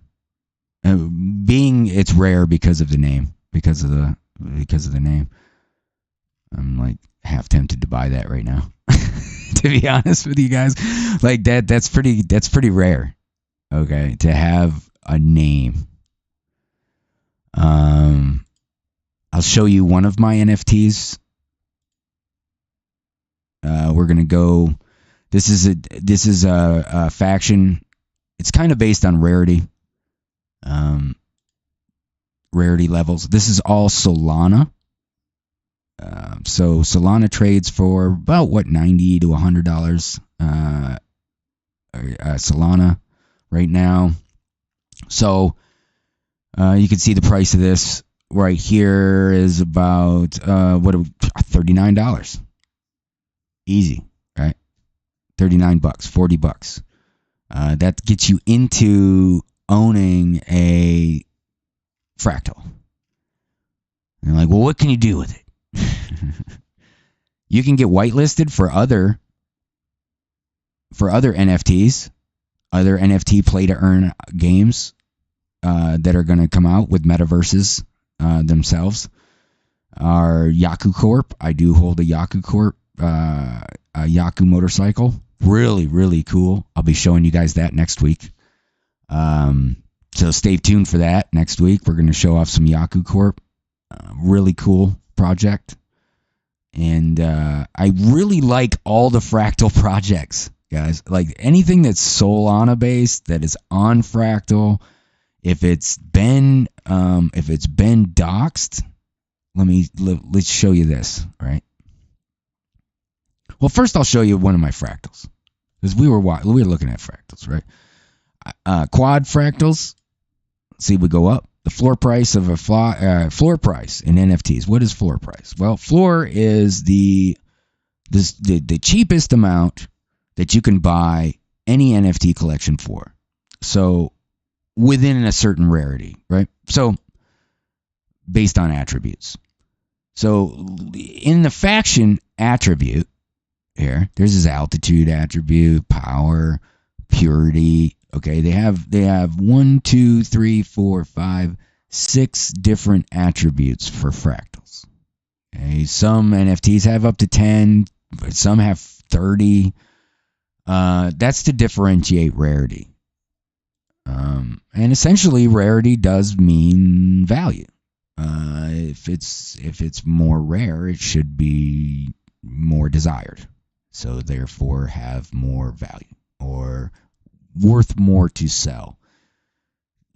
[SPEAKER 1] It's rare because of the name. Because of the name. I'm like half tempted to buy that right now. To be honest with you guys. Like that's pretty rare. Okay. To have a name. I'll show you one of my NFTs. We're gonna go. This is a faction. It's kind of based on rarity. Rarity levels. This is all Solana. So Solana trades for about $90 to $100 Solana right now. So you can see the price of this right here is about $39. Easy, right? $39, $40. That gets you into owning a fractal. And you're like, well, what can you do with it? You can get whitelisted for other NFTs, other NFT play to earn games that are going to come out with metaverses themselves. Our Yaku Corp. I do hold a Yaku Corp, a Yaku motorcycle. Really, really cool. I'll be showing you guys that next week. So stay tuned for that next week. We're going to show off some Yaku Corp. Really cool project. And I really like all the Fractal projects, guys. Like anything that's Solana based, that is on Fractal. If it's been doxed, let's show you this, right? Well, first I'll show you one of my fractals, because we were looking at fractals, right? Quad fractals. See, we go up. The floor price of floor price in NFTs. What is floor price? Well, floor is the cheapest amount that you can buy any NFT collection for. So within a certain rarity, right? So based on attributes. So in the faction attribute here, there's his altitude attribute, power, purity. Okay, they have 1, 2, 3, 4, 5, 6 different attributes for fractals. Okay, some NFTs have up to 10, but some have 30. That's to differentiate rarity. And essentially, rarity does mean value. If it's more rare, it should be more desired. So therefore, have more value or worth more to sell.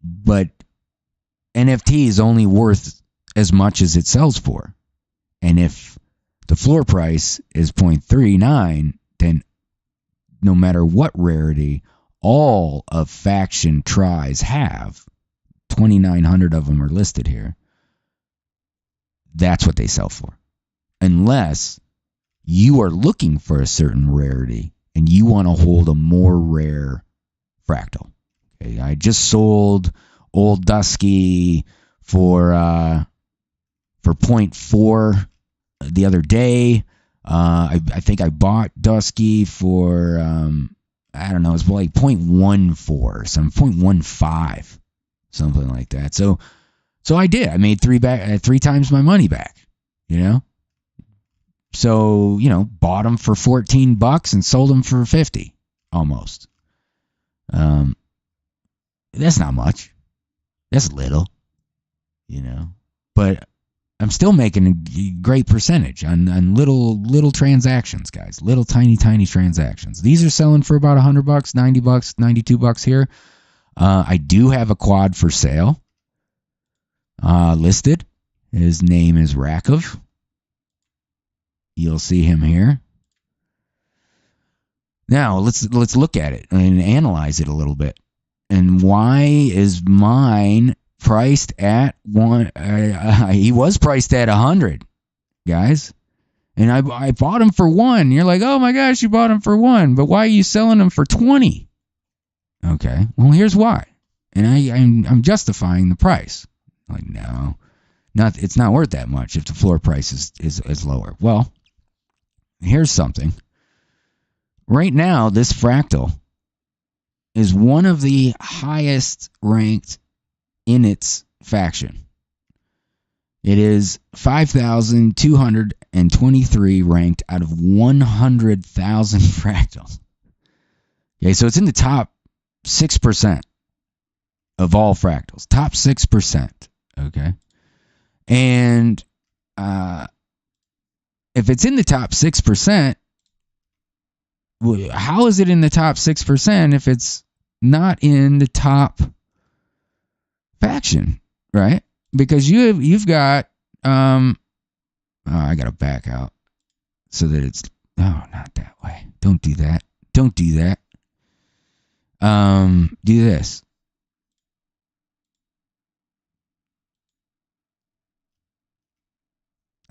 [SPEAKER 1] But NFT is only worth as much as it sells for. And if the floor price is 0.39, then no matter what rarity all of faction tries have, 2,900 of them are listed here, that's what they sell for. Unless you are looking for a certain rarity and you want to hold a more rare fractal. Okay, I just sold Old Dusky for 0.4 the other day. I think I bought Dusky for I don't know, it's like 0.14, some 0.15, something like that. So I did. I made 3 times my money back, you know? So, you know, bought them for $14 and sold them for 50 almost. That's not much. That's little, you know. But I'm still making a great percentage on little transactions, guys. Little tiny transactions. These are selling for about $100, $90, $92 here. I do have a quad for sale listed. His name is Rakov. You'll see him here. Now let's look at it and analyze it a little bit. And why is mine priced at one? He was priced at 100, guys, and I bought him for 1. You're like, oh my gosh, you bought him for 1, but why are you selling him for 20? Okay, well here's why, and I'm justifying the price. Like, no, it's not worth that much if the floor price is lower. Well, here's something. Right now, this fractal is one of the highest ranked in its faction. It is 5,223 ranked out of 100,000 fractals. Okay, so it's in the top 6% of all fractals. Top 6%. Okay. And if it's in the top 6%, how is it in the top 6% if it's not in the top faction, right? Because you've got I gotta back out so that it's not that way. Don't do that. Do this.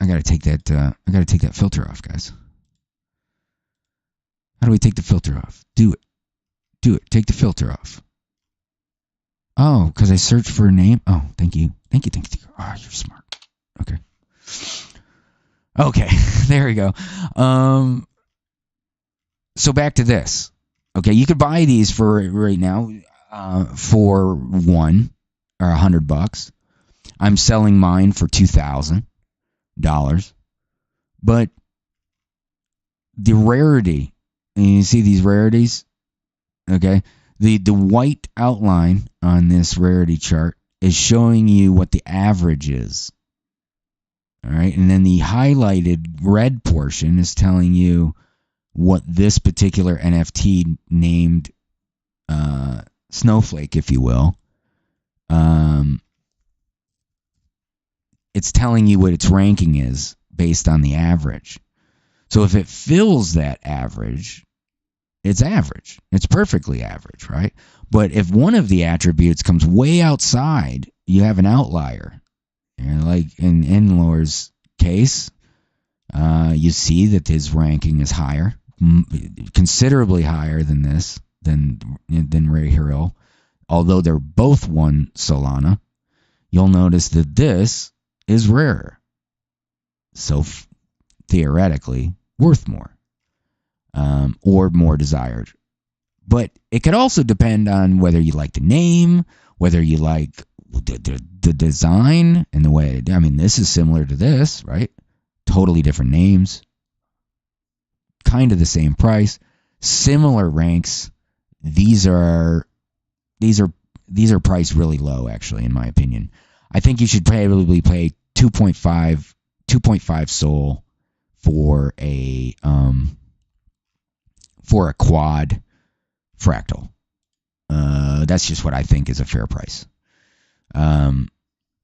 [SPEAKER 1] I gotta take that filter off, guys. How do we take the filter off? Do it. Take the filter off. Oh, because I searched for a name. Oh, thank you. Oh, you're smart. Okay, there we go. So back to this. Okay, you could buy these for right now for $1 or $100. I'm selling mine for $2,000. But the rarity, and you see these rarities, okay? The white outline on this rarity chart is showing you what the average is. All right, and then the highlighted red portion is telling you what this particular NFT named Snowflake, if you will. It's telling you what its ranking is based on the average. So if it fills that average, it's average. It's perfectly average, right? But if one of the attributes comes way outside, you have an outlier. Like in Enlor's case, you see that his ranking is higher, considerably higher than this, than Ray Hero. Although they're both 1 Solana, you'll notice that this is rarer. So theoretically, worth more, or more desired. But it could also depend on whether you like the name, whether you like the design and the way. I mean, this is similar to this, right? Totally different names, kind of the same price, similar ranks. These are priced really low, actually, in my opinion. I think you should probably pay 2.5 Sol for a quad fractal. That's just what I think is a fair price.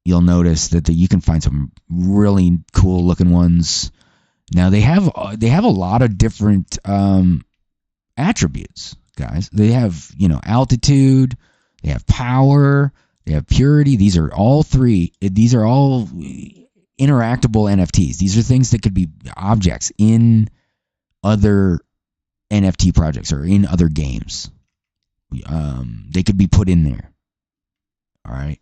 [SPEAKER 1] You'll notice that you can find some really cool looking ones. Now they have a lot of different attributes, guys. They have, altitude, they have power, they have purity. These are all interactable NFTs. These are things that could be objects in other NFT projects or in other games. They could be put in there. All right.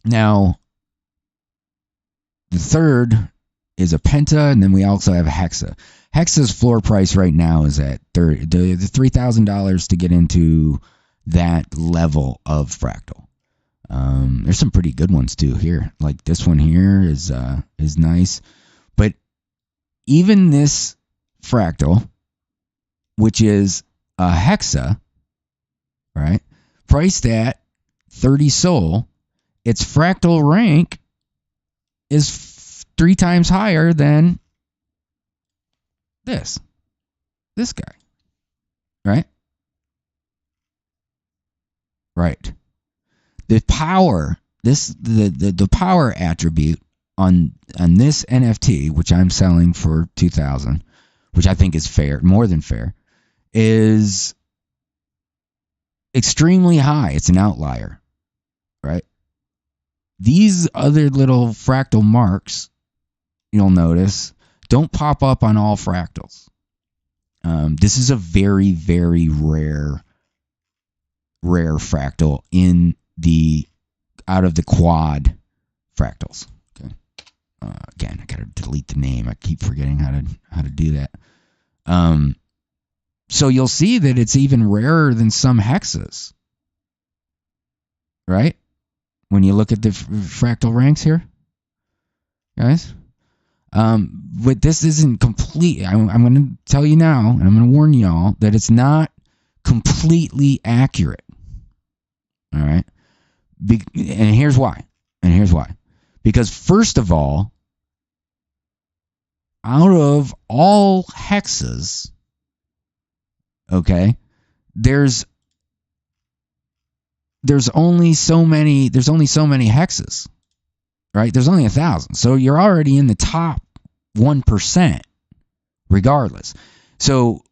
[SPEAKER 1] Now, the third is a penta, and then we also have a hexa. Hexa's floor price right now is at $3,000 to get into that level of fractal. There's some pretty good ones too here. Like this one here is nice, but even this fractal, which is a hexa, right, priced at 30 Sol, its fractal rank is 3 times higher than this guy, right? Right. The power, the power attribute on this NFT, which I'm selling for 2,000, which I think is fair, more than fair, is extremely high. It's an outlier, right? These other little fractal marks, you'll notice, don't pop up on all fractals. This is a very, very rare fractal out of the quad fractals. Okay. Again, I gotta delete the name. I keep forgetting how to do that. So you'll see that it's even rarer than some hexas, right? When you look at the fractal ranks here, guys. But this isn't complete. I'm going to tell you now, and I'm going to warn y'all that it's not completely accurate. All right? And here's why. Because first of all, out of all hexas, okay, there's only so many hexas, right? There's only 1,000. So you're already in the top 1% regardless. So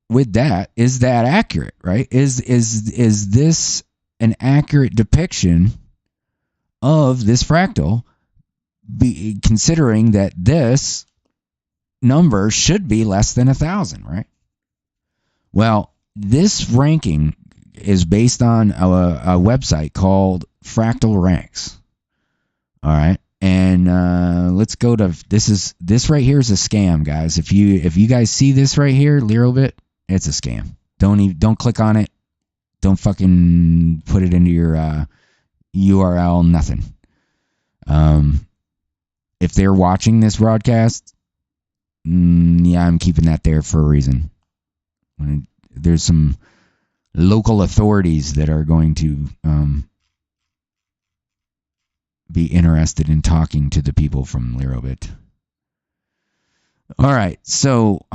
[SPEAKER 1] with that, is that accurate, right? Is this an accurate depiction of this fractal, considering that this number should be less than 1,000, right? Well, this ranking is based on a website called Fractal Ranks. All right, and let's go to this right here is a scam, guys. If you guys see this right here, Lirobit, it's a scam. Don't click on it. Don't fucking put it into your URL. Nothing. If they're watching this broadcast, yeah, I'm keeping that there for a reason. There's some local authorities that are going to be interested in talking to the people from Lirobit. All right, so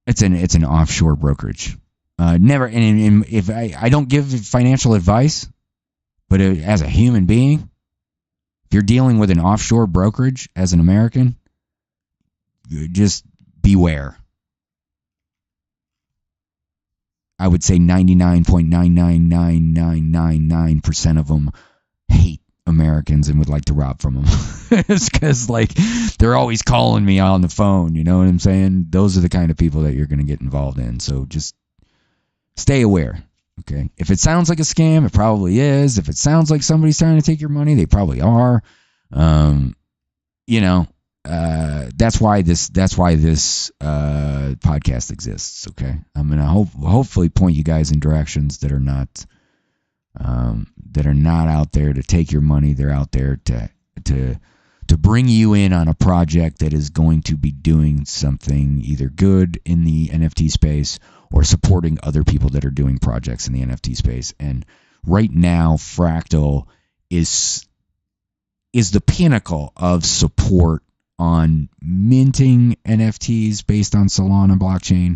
[SPEAKER 1] it's an offshore brokerage. Never, and if I don't give financial advice, but as a human being, if you're dealing with an offshore brokerage as an American, just beware. I would say 99.999999% of them hate Americans and would like to rob from them. It's because, like, they're always calling me on the phone. You know what I'm saying? Those are the kind of people that you're going to get involved in. So just stay aware. Okay. If it sounds like a scam, it probably is. If it sounds like somebody's trying to take your money, they probably are. That's why this podcast exists. Okay. I'm gonna hopefully point you guys in directions that are not out there to take your money. They're out there to bring you in on a project that is going to be doing something either good in the NFT space or supporting other people that are doing projects in the NFT space. And right now, Fractal is the pinnacle of support on minting NFTs based on Solana blockchain.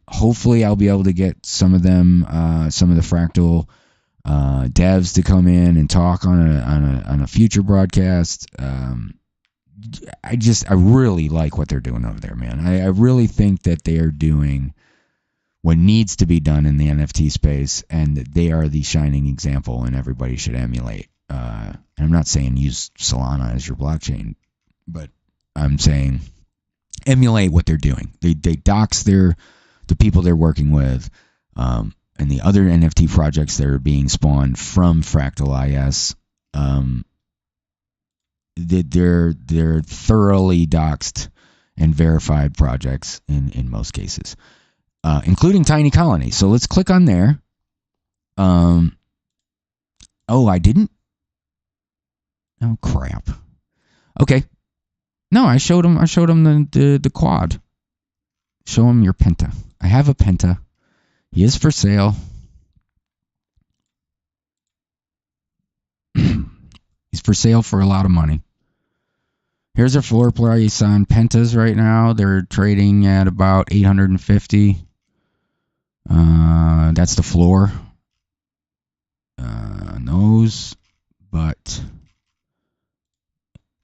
[SPEAKER 1] Hopefully I'll be able to get some of them, some of the Fractal devs to come in and talk on a future broadcast. I really like what they're doing over there, man. I really think that they are doing what needs to be done in the NFT space, and they are the shining example, and everybody should emulate. And I'm not saying use Solana as your blockchain, but I'm saying emulate what they're doing. They dox the people they're working with, and the other NFT projects that are being spawned from Fractal IS. They're thoroughly doxed and verified projects in most cases, including Tiny Colony. So let's click on there. Oh, I didn't. Oh crap. Okay. No, I showed him the quad. Show him your Penta. I have a Penta. He is for sale. He's for sale for a lot of money. Here's our floor price on Pentas right now. They're trading at about 850. That's the floor. Knows, but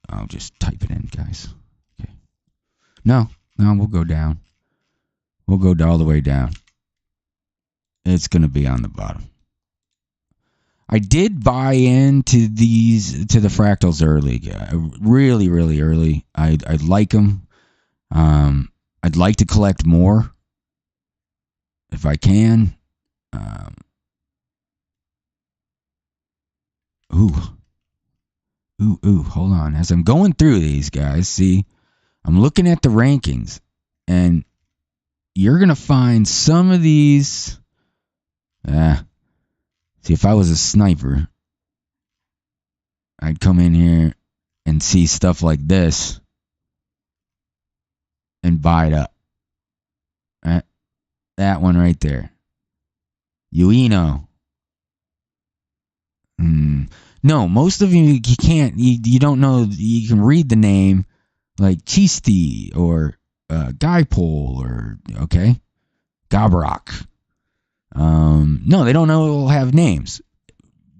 [SPEAKER 1] I'll just type it in, guys. Okay. No, we'll go down. We'll go all the way down. It's going to be on the bottom. I did buy into the fractals early. Really, really early. I like them. I'd like to collect more if I can. Ooh, hold on. As I'm going through these, guys, see, I'm looking at the rankings, and you're going to find some of these. See, if I was a sniper, I'd come in here and see stuff like this and buy it up. That one right there. Ueno. No, most of you can't. You don't know. You can read the name like Chisti or Guy-Pole or okay, Gabarak. No, they don't know it'll have names.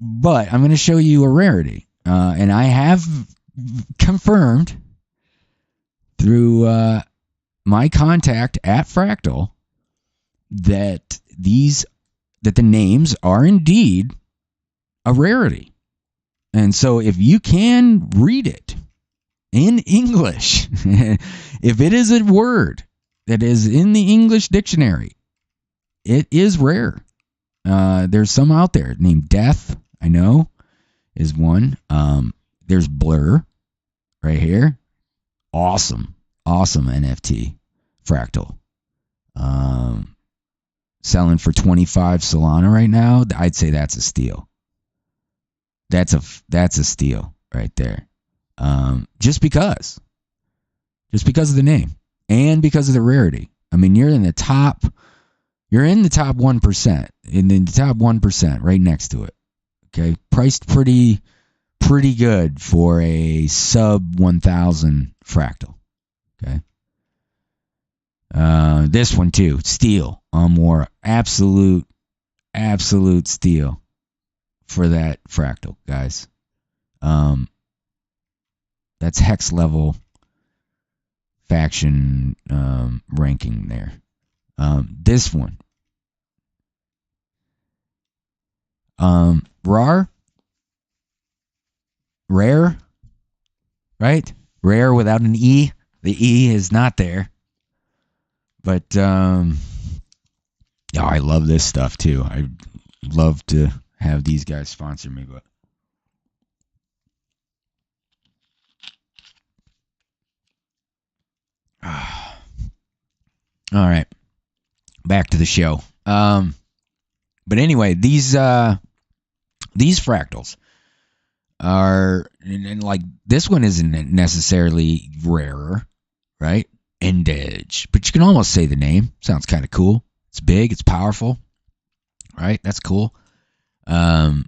[SPEAKER 1] But I'm going to show you a rarity, and I have confirmed through my contact at Fractal that the names are indeed a rarity. And so if you can read it in English, if it is a word that is in the English dictionary, it is rare. There's some out there named Death, I know, is one. There's Blur right here. Awesome NFT Fractal. Selling for 25 Solana right now. I'd say that's a steal. That's a steal right there. Just because of the name and because of the rarity. I mean, you're in the top 1%, in the top 1% right next to it. Okay, priced pretty good for a sub 1,000 Fractal. Okay. This one too, steal on more absolute steal for that Fractal, guys. That's hex level faction ranking there. This one, rare, right? Rare without an E. The E is not there. But I love this stuff too. I love to have these guys sponsor me, but all right, back to the show. But anyway, these fractals are, and like this one isn't necessarily rarer, right? NFTz, but you can almost say the name. Sounds kind of cool. It's big. It's powerful, right? That's cool. You're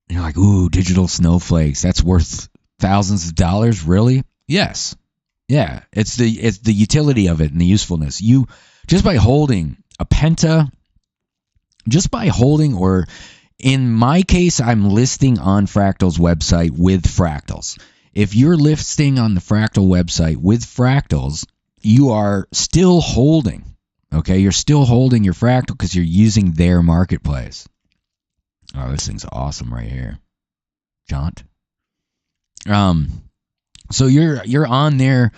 [SPEAKER 1] like, ooh, digital snowflakes. That's worth thousands of dollars, really? Yes. Yeah, it's the utility of it and the usefulness. You just by holding a penta, or in my case, I'm listing on Fractal's website with fractals. If you're listing on the Fractal website with fractals, you are still holding. Okay, you're still holding your Fractal because you're using their marketplace. Oh, this thing's awesome right here, Jaunt. So you're on their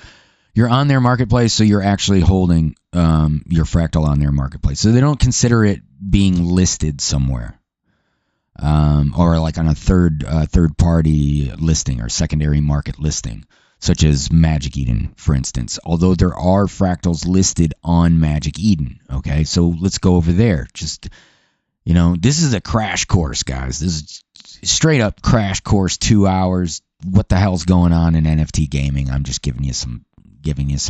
[SPEAKER 1] marketplace, so you're actually holding your Fractal on their marketplace. So they don't consider it being listed somewhere, or like on a third party listing or secondary market listing, such as Magic Eden, for instance. Although there are Fractals listed on Magic Eden. Okay, so let's go over there. Just, this is a crash course, guys. This is straight up crash course, 2 hours. What the hell's going on in NFT gaming? I'm just giving you some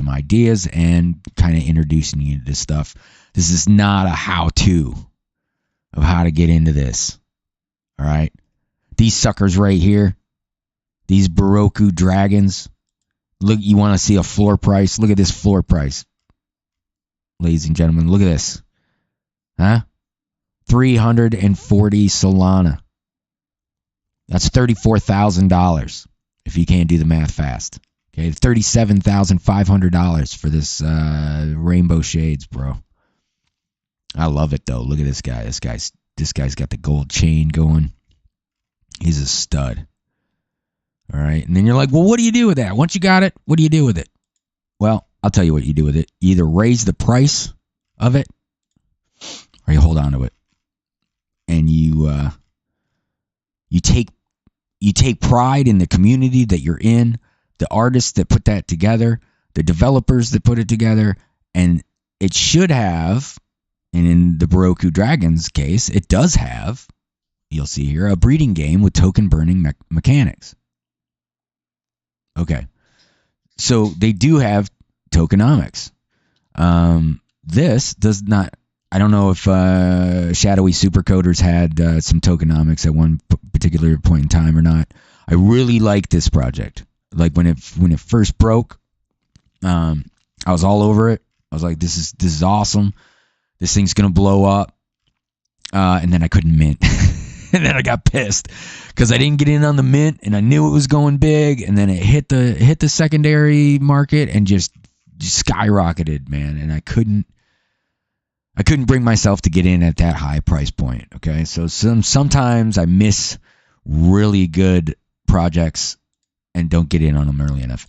[SPEAKER 1] ideas and kind of introducing you to this stuff. This is not a how-to of how to get into this. All right, these suckers right here, these Baroku dragons. Look, you want to see a floor price? Look at this floor price, ladies and gentlemen. Look at this, huh? 340 Solana. That's $34,000 if you can't do the math fast. Okay, $37,500 for this rainbow shades, bro. I love it though. Look at this guy. This guy's got the gold chain going. He's a stud. All right, and then you're like, well, what do you do with that? Once you got it, what do you do with it? Well, I'll tell you what you do with it. You either raise the price of it, or you hold on to it, and you take pride in the community that you're in, the artists that put that together, the developers that put it together, and it should have, and in the Baroku Dragons case, it does have, you'll see here, a breeding game with token burning mechanics. Okay, so they do have tokenomics. This does not. I don't know if Shadowy Supercoders had some tokenomics at one particular point in time or not. I really like this project. Like when it first broke, I was all over it. I was like, this is awesome. This thing's gonna blow up. And then I couldn't mint. And then I got pissed because I didn't get in on the mint, and I knew it was going big, and then it hit the secondary market and just skyrocketed, man. And I couldn't bring myself to get in at that high price point. Okay, so sometimes I miss really good projects and don't get in on them early enough.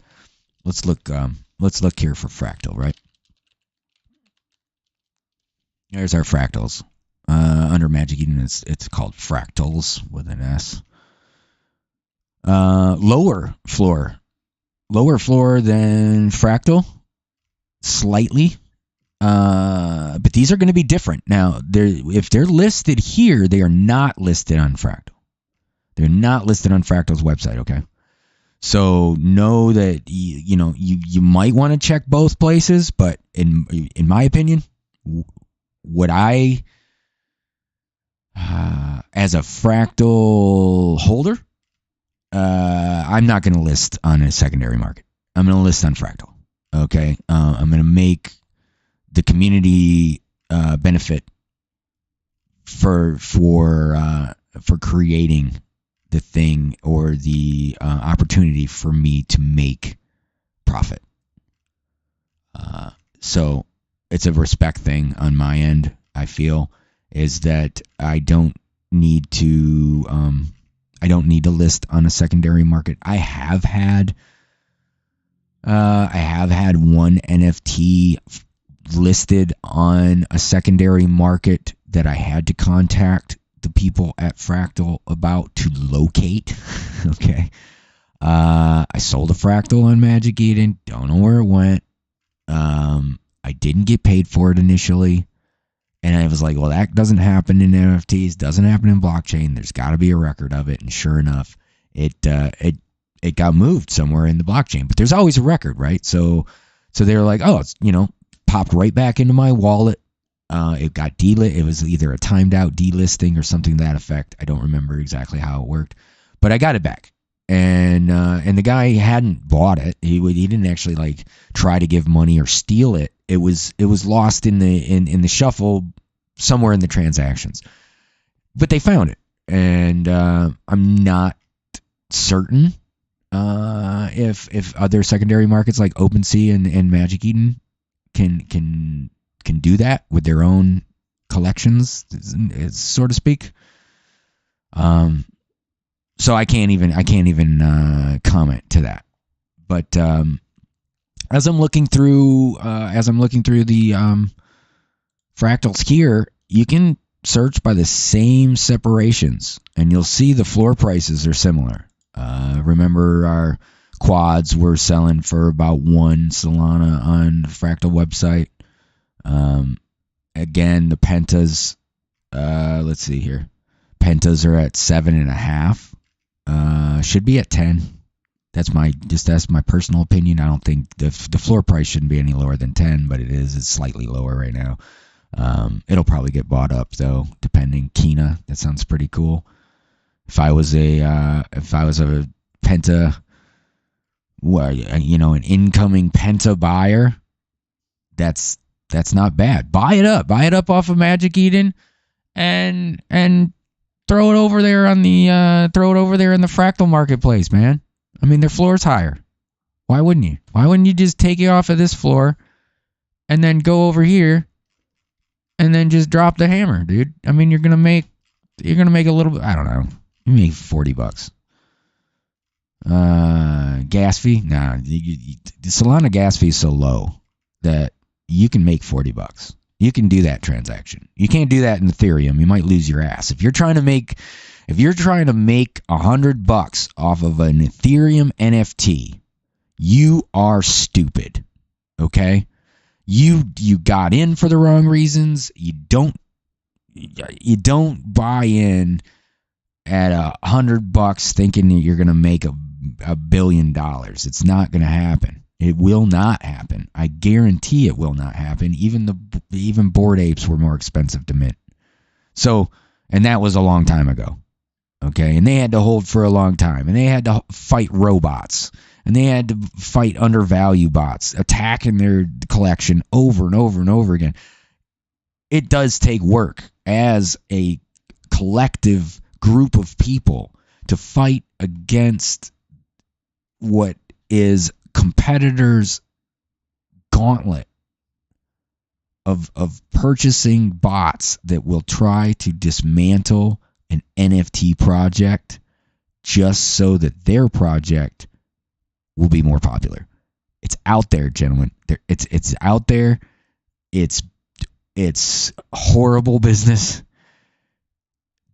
[SPEAKER 1] Let's look here for Fractal, right? There's our fractals. Under Magic Eden, it's called Fractals with an S. Lower floor than Fractal, slightly. But these are going to be different. Now, if they're listed here, they are not listed on Fractal. They're not listed on Fractal's website, okay? So know that you might want to check both places, but in my opinion, what I as a Fractal holder, I'm not going to list on a secondary market. I'm going to list on Fractal. Okay, I'm going to make the community benefit for creating the thing or the opportunity for me to make profit. So it's a respect thing on my end. I feel is that I don't need to list on a secondary market. I have had one NFT listed on a secondary market that I had to contact the people at Fractal about to locate. Okay. I sold a Fractal on Magic Eden. Don't know where it went. I didn't get paid for it initially. And I was like, well, that doesn't happen in NFTs, doesn't happen in blockchain. There's got to be a record of it. And sure enough, it got moved somewhere in the blockchain. But there's always a record, right? So they were like, oh, it's, popped right back into my wallet. It got it was either a timed out delisting or something to that effect. I don't remember exactly how it worked, but I got it back. And the guy hadn't bought it. He didn't actually like try to give money or steal it. It was lost in the shuffle somewhere in the transactions. But they found it, and I'm not certain if other secondary markets like OpenSea and Magic Eden can do that with their own collections, so to speak. So I can't even comment to that. But as I'm looking through the fractals here, you can search by the same separations, and you'll see the floor prices are similar. Remember, our quads were selling for about 1 Solana on the Fractal website. Again, the pentas. Let's see here. Pentas are at 7.5. Should be at 10. That's my personal opinion. I don't think the floor price shouldn't be any lower than 10, but it is. It's slightly lower right now. It'll probably get bought up though, depending. Kina, that sounds pretty cool. If I was a penta, well, an incoming penta buyer, that's not bad. Buy it up off of Magic Eden, and throw it over there in the Fractal marketplace, man. I mean, their floor's higher. Why wouldn't you? Why wouldn't you just take it off of this floor and then go over here and then just drop the hammer, dude? I mean, you're gonna make a little bit. I don't know. You make $40. Gas fee? Nah. The Solana gas fee is so low that you can make $40. You can do that transaction. You can't do that in Ethereum. You might lose your ass. If you're trying to make $100 off of an Ethereum NFT, you are stupid. Okay? You got in for the wrong reasons. You don't buy in at $100 thinking that you're gonna make a billion dollars. It's not gonna happen. It will not happen. I guarantee it will not happen. Even Bored Apes were more expensive to mint. So, and that was a long time ago. Okay, and they had to hold for a long time, and they had to fight robots, and they had to fight undervalue bots, attacking their collection over and over and over again. It does take work as a collective group of people to fight against what is competitors' gauntlet of purchasing bots that will try to dismantle an NFT project just so that their project will be more popular. It's out there, gentlemen. It's out there. It's horrible business.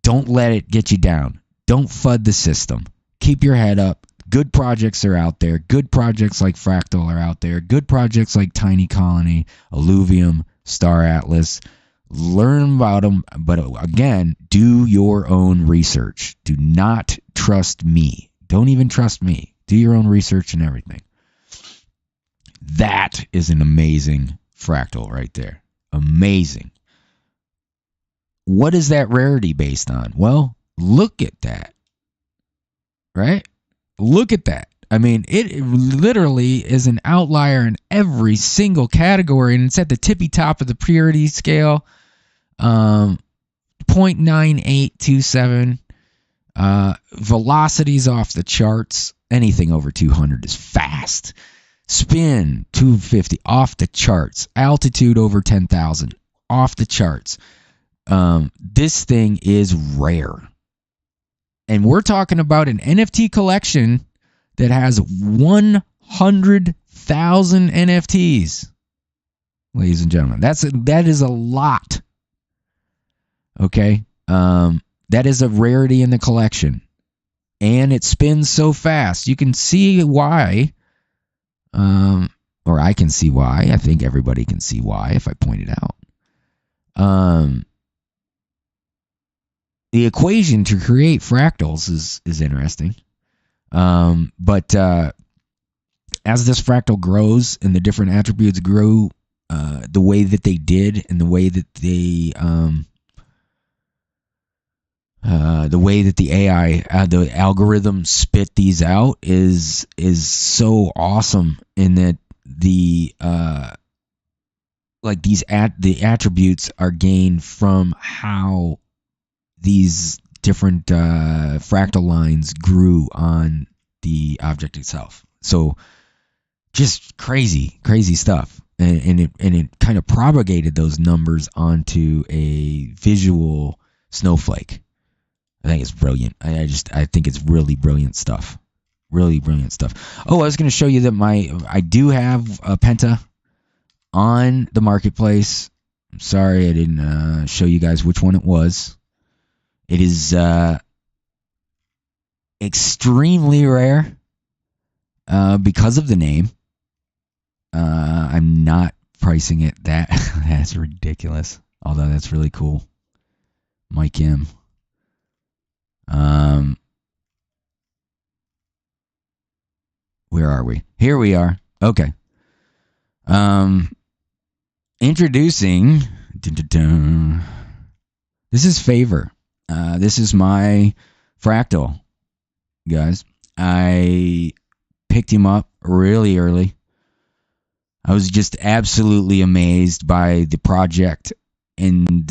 [SPEAKER 1] Don't let it get you down. Don't FUD the system. Keep your head up. Good projects are out there. Good projects like Fractal are out there. Good projects like Tiny Colony, Alluvium, Star Atlas. Learn about them, but again, do your own research. Do not trust me. Don't even trust me. Do your own research and everything. That is an amazing Fractal right there. Amazing. What is that rarity based on? Well, look at that. Right? Look at that. I mean, it literally is an outlier in every single category, and it's at the tippy top of the purity scale. 0.9827. Velocities off the charts. Anything over 200 is fast. Spin 250 off the charts. Altitude over 10,000 off the charts. This thing is rare. And we're talking about an NFT collection that has 100,000 NFTs. ladies and gentlemen. That is a lot. Okay? That is a rarity in the collection. And it spins so fast. You can see why. Or I can see why. I think everybody can see why if I point it out. The equation to create fractals is interesting. But as this fractal grows and the different attributes grow, the way that they did and the way that the AI, the algorithm spit these out is so awesome in that the attributes are gained from how these different fractal lines grew on the object itself. So just crazy stuff. And it kind of propagated those numbers onto a visual snowflake. I think it's brilliant. I think it's really brilliant stuff. Really brilliant stuff. Oh, I was going to show you that I do have a Penta on the marketplace. I'm sorry I didn't show you guys which one it was. It is extremely rare because of the name. I'm not pricing it that. That's ridiculous. Although that's really cool. Mike M. Where are we? Here we are. Okay. Introducing. This is Favor. This is my fractal, guys. I picked him up really early. I was just absolutely amazed by the project, and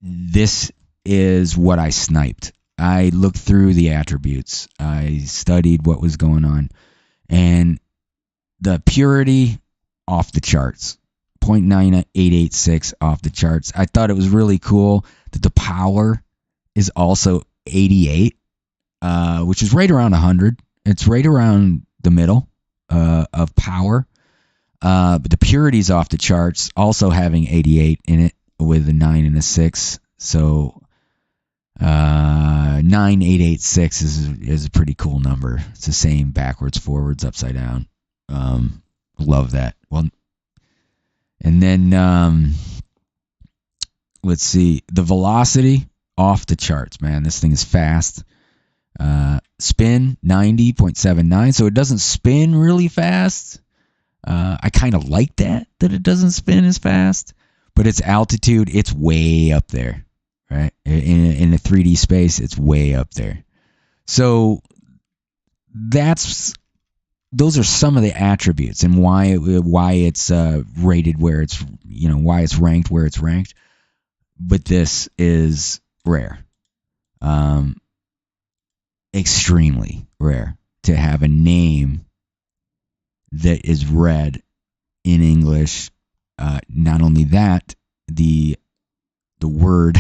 [SPEAKER 1] this is what I sniped. I looked through the attributes. I studied what was going on, and the purity off the charts. 0.9886 off the charts. I thought it was really cool that the power is also 88, which is right around 100. It's right around the middle of power. But the purity's off the charts, also having 88 in it with a 9 and a 6. So 9886 is a pretty cool number. It's the same backwards, forwards, upside down. Love that. Well, and then let's see, the velocity off the charts, man. This thing is fast. Spin 90.79, so it doesn't spin really fast. I kind of like that it doesn't spin as fast, but its altitude, it's way up there, right? In the 3D space, it's way up there. So those are some of the attributes and why it's rated where it's, why it's ranked where it's ranked. But this is rare, extremely rare to have a name that is read in English. Not only that, the word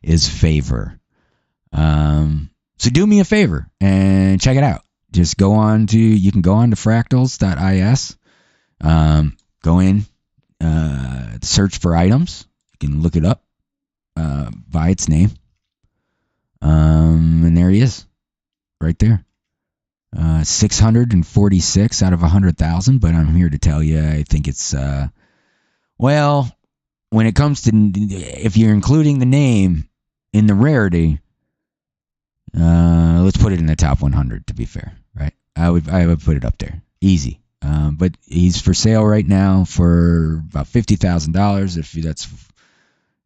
[SPEAKER 1] is favor. So do me a favor and check it out. Just you can go on to fractals.is, go in, search for items. You can look it up by its name. And there he is, right there. 646 out of 100,000, but I'm here to tell you, I think it's, when it comes to, if you're including the name in the rarity, let's put it in the top 100 to be fair, right? I would put it up there, easy. But he's for sale right now for about $50,000.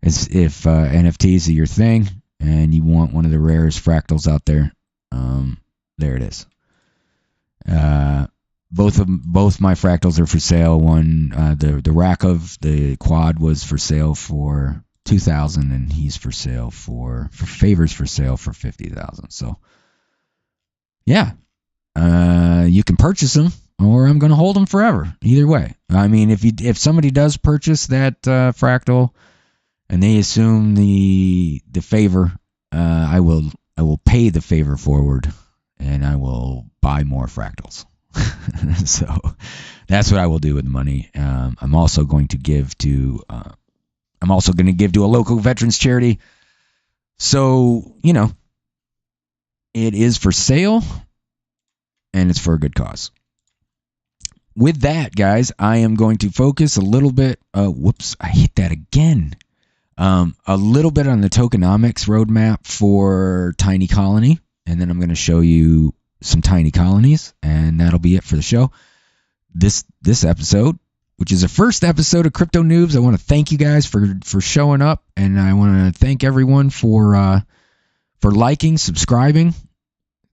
[SPEAKER 1] If NFTs are your thing and you want one of the rarest fractals out there, there it is. Both my fractals are for sale. One, the rack of the quad was for sale for $2,000, and he's for sale for favors for sale for $50,000. So yeah, you can purchase them, or I'm going to hold them forever. Either way, I mean, if somebody does purchase that fractal and they assume the favor, I will pay the favor forward, and I will buy more fractals. So that's what I will do with the money. I'm also going to give to a local veterans charity. So, it is for sale and it's for a good cause. With that, guys, I am going to focus a little bit. Whoops, I hit that again. A little bit on the tokenomics roadmap for Tiny Colony, and then I'm going to show you some tiny colonies, and that'll be it for the show. This episode, which is the first episode of Crypto Noobz, I want to thank you guys for showing up, and I want to thank everyone for liking, subscribing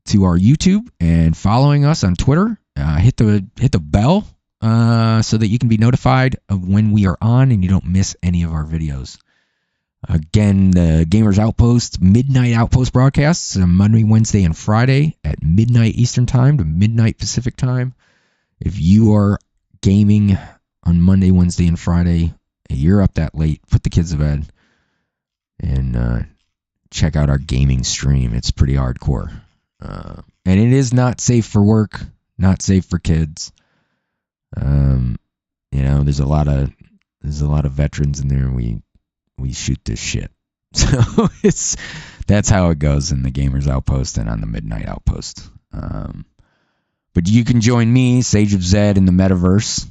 [SPEAKER 1] to our YouTube, and following us on Twitter. Hit the bell so that you can be notified of when we are on and you don't miss any of our videos. Again, the Gamers Outpost Midnight Outpost broadcasts on Monday, Wednesday, and Friday at midnight Eastern Time to midnight Pacific Time. If you are gaming on Monday, Wednesday, and Friday, and you're up that late, put the kids to bed and check out our gaming stream. It's pretty hardcore. And it is not safe for work, not safe for kids. There's a lot of veterans in there, and we shoot this shit. So that's how it goes in the Gamers Outpost and on the Midnight Outpost. But you can join me, SageOfZed, in the metaverse.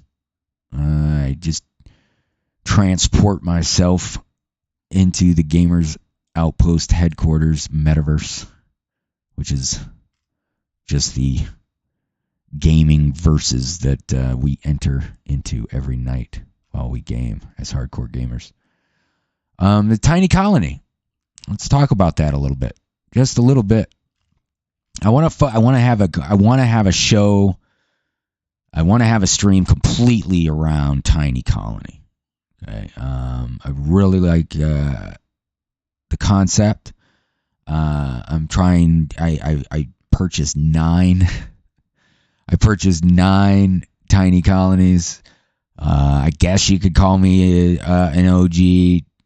[SPEAKER 1] I just transport myself into the Gamers Outpost headquarters metaverse, which is just the gaming verses that we enter into every night while we game as hardcore gamers. The Tiny Colony. Let's talk about that a little bit, just a little bit. I want to have a show. I want to have a stream completely around Tiny Colony. Okay. I really like the concept. I'm trying. I purchased 9. I purchased 9 tiny colonies. I guess you could call me an OG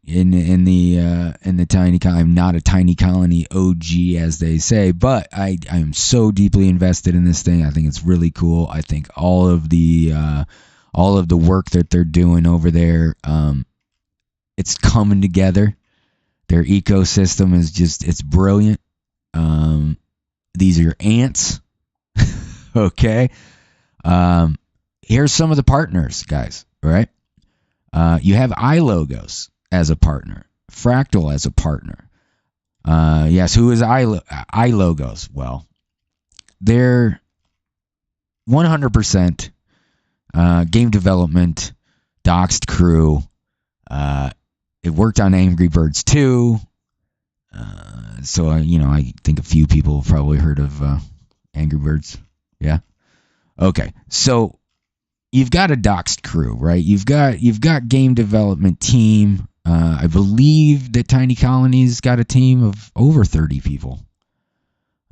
[SPEAKER 1] in the tiny colony. I'm not a tiny colony OG, as they say, but I'm so deeply invested in this thing. I think it's really cool. I think all of the work that they're doing over there, it's coming together. Their ecosystem is it's brilliant. These are your ants. Okay. Here's some of the partners, guys. Right? You have iLogos as a partner. Fractal as a partner. Yes, who is iLogos? Well, they're 100% game development, doxed crew. It worked on Angry Birds 2. So, I think a few people have probably heard of Angry Birds. Yeah? Okay. So, you've got a doxed crew, right? You've got game development team. I believe that Tiny Colony's got a team of over 30 people.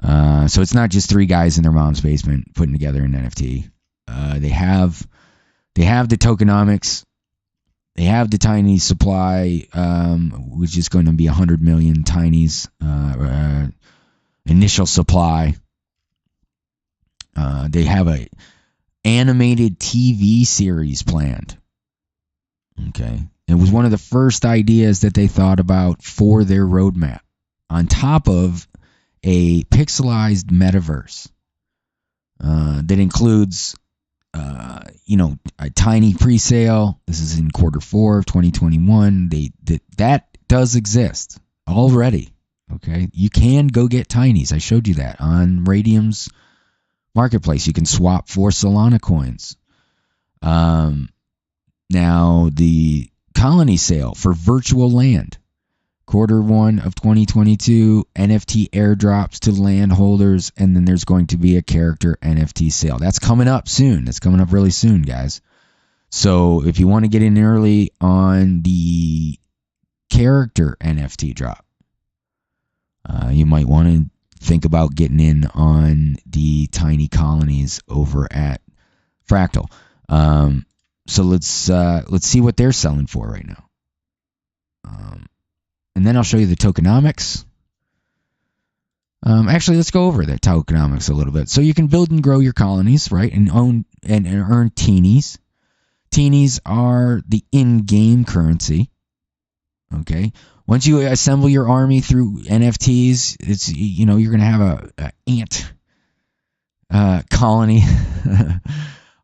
[SPEAKER 1] So it's not just 3 guys in their mom's basement putting together an NFT. They have the tokenomics. They have the tiny supply, which is going to be 100 million tinies initial supply. They have a animated TV series planned. Okay. It was one of the first ideas that they thought about for their roadmap, on top of a pixelized metaverse that includes, a tiny pre-sale. This is in Q4 of 2021. That does exist already. Okay, you can go get tinies. I showed you that on Radium's marketplace. You can swap for Solana coins. Now the colony sale for virtual land, Q1 of 2022, NFT airdrops to land holders, and then there's going to be a character NFT sale. That's coming up soon. That's coming up really soon, guys. So if you want to get in early on the character NFT drop, you might want to think about getting in on the tiny colonies over at Fractal. So let's see what they're selling for right now. And then I'll show you the tokenomics. Actually, let's go over the tokenomics a little bit. So you can build and grow your colonies, right, and own and earn teenies. Teenies are the in-game currency. Okay. Once you assemble your army through NFTs, it's you're gonna have a ant colony,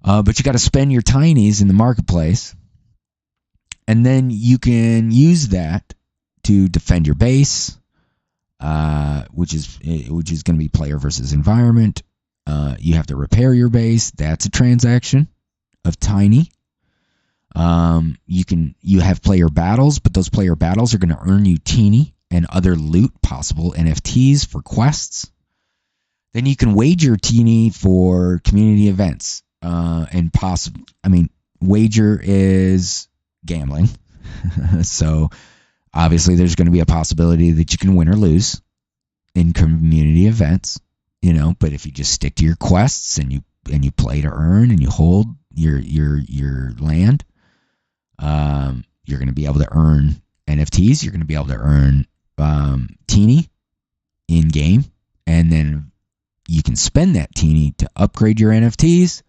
[SPEAKER 1] but you got to spend your tinies in the marketplace, and then you can use that to defend your base. Which is going to be player versus environment. You have to repair your base. That's a transaction of tiny. You have player battles, but those player battles are going to earn you teeny and other loot, possible NFTs for quests. Then you can wager teeny for community events. Wager is gambling. So obviously, there's going to be a possibility that you can win or lose in community events, But if you just stick to your quests and you play to earn and you hold your land, you're going to be able to earn NFTs. You're going to be able to earn teeny in game, and then you can spend that teeny to upgrade your NFTs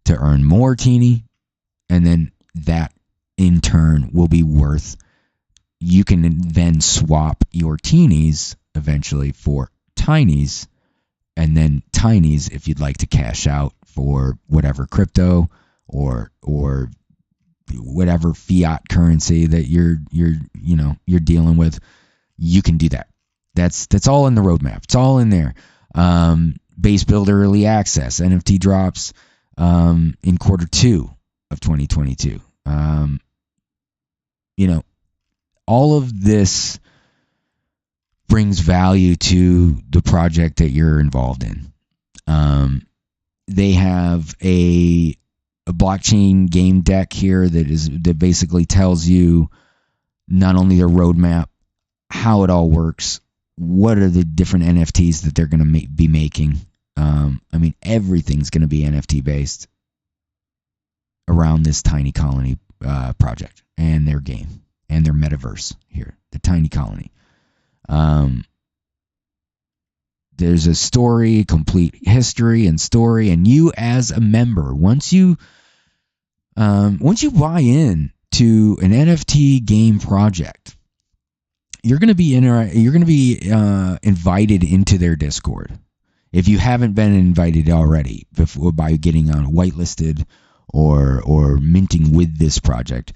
[SPEAKER 1] to earn more teeny, and then that in turn will be worth. You can then swap your teenies eventually for tinies, and then tinies if you'd like to cash out for whatever crypto or whatever fiat currency that you're dealing with. You can do that. That's all in the roadmap. It's all in there. Base builder early access, NFT drops in Q2 of 2022. All of this brings value to the project that you're involved in. They have a blockchain game deck here that basically tells you not only their roadmap, how it all works, what are the different NFTs that they're going to be making. Everything's going to be NFT based around this tiny colony project and their game. And their metaverse here, the tiny colony. There's a story, complete history and story, and you as a member, once you buy in to an NFT game project, you're going to be invited into their Discord. If you haven't been invited already before by getting on whitelisted or minting with this project.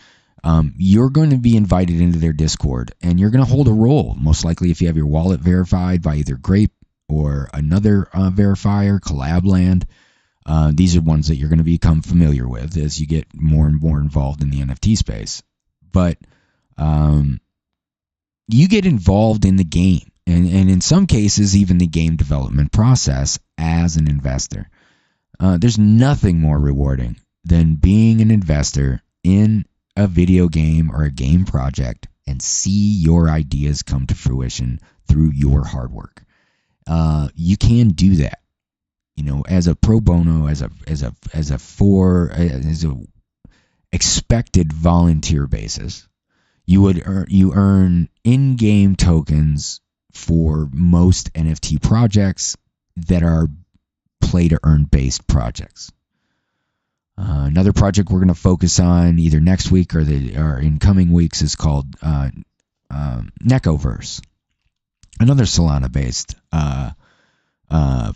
[SPEAKER 1] You're going to be invited into their Discord, and you're going to hold a role, most likely if you have your wallet verified by either Grape or another verifier, Collabland. These are ones that you're going to become familiar with as you get more and more involved in the NFT space. But you get involved in the game, and in some cases, even the game development process as an investor. There's nothing more rewarding than being an investor in a video game or a game project and see your ideas come to fruition through your hard work. You can do that, as a pro bono, as a expected volunteer basis. You earn in-game tokens for most NFT projects that are play to earn based projects. Another project we're going to focus on either next week or in coming weeks is called Necoverse. Another Solana-based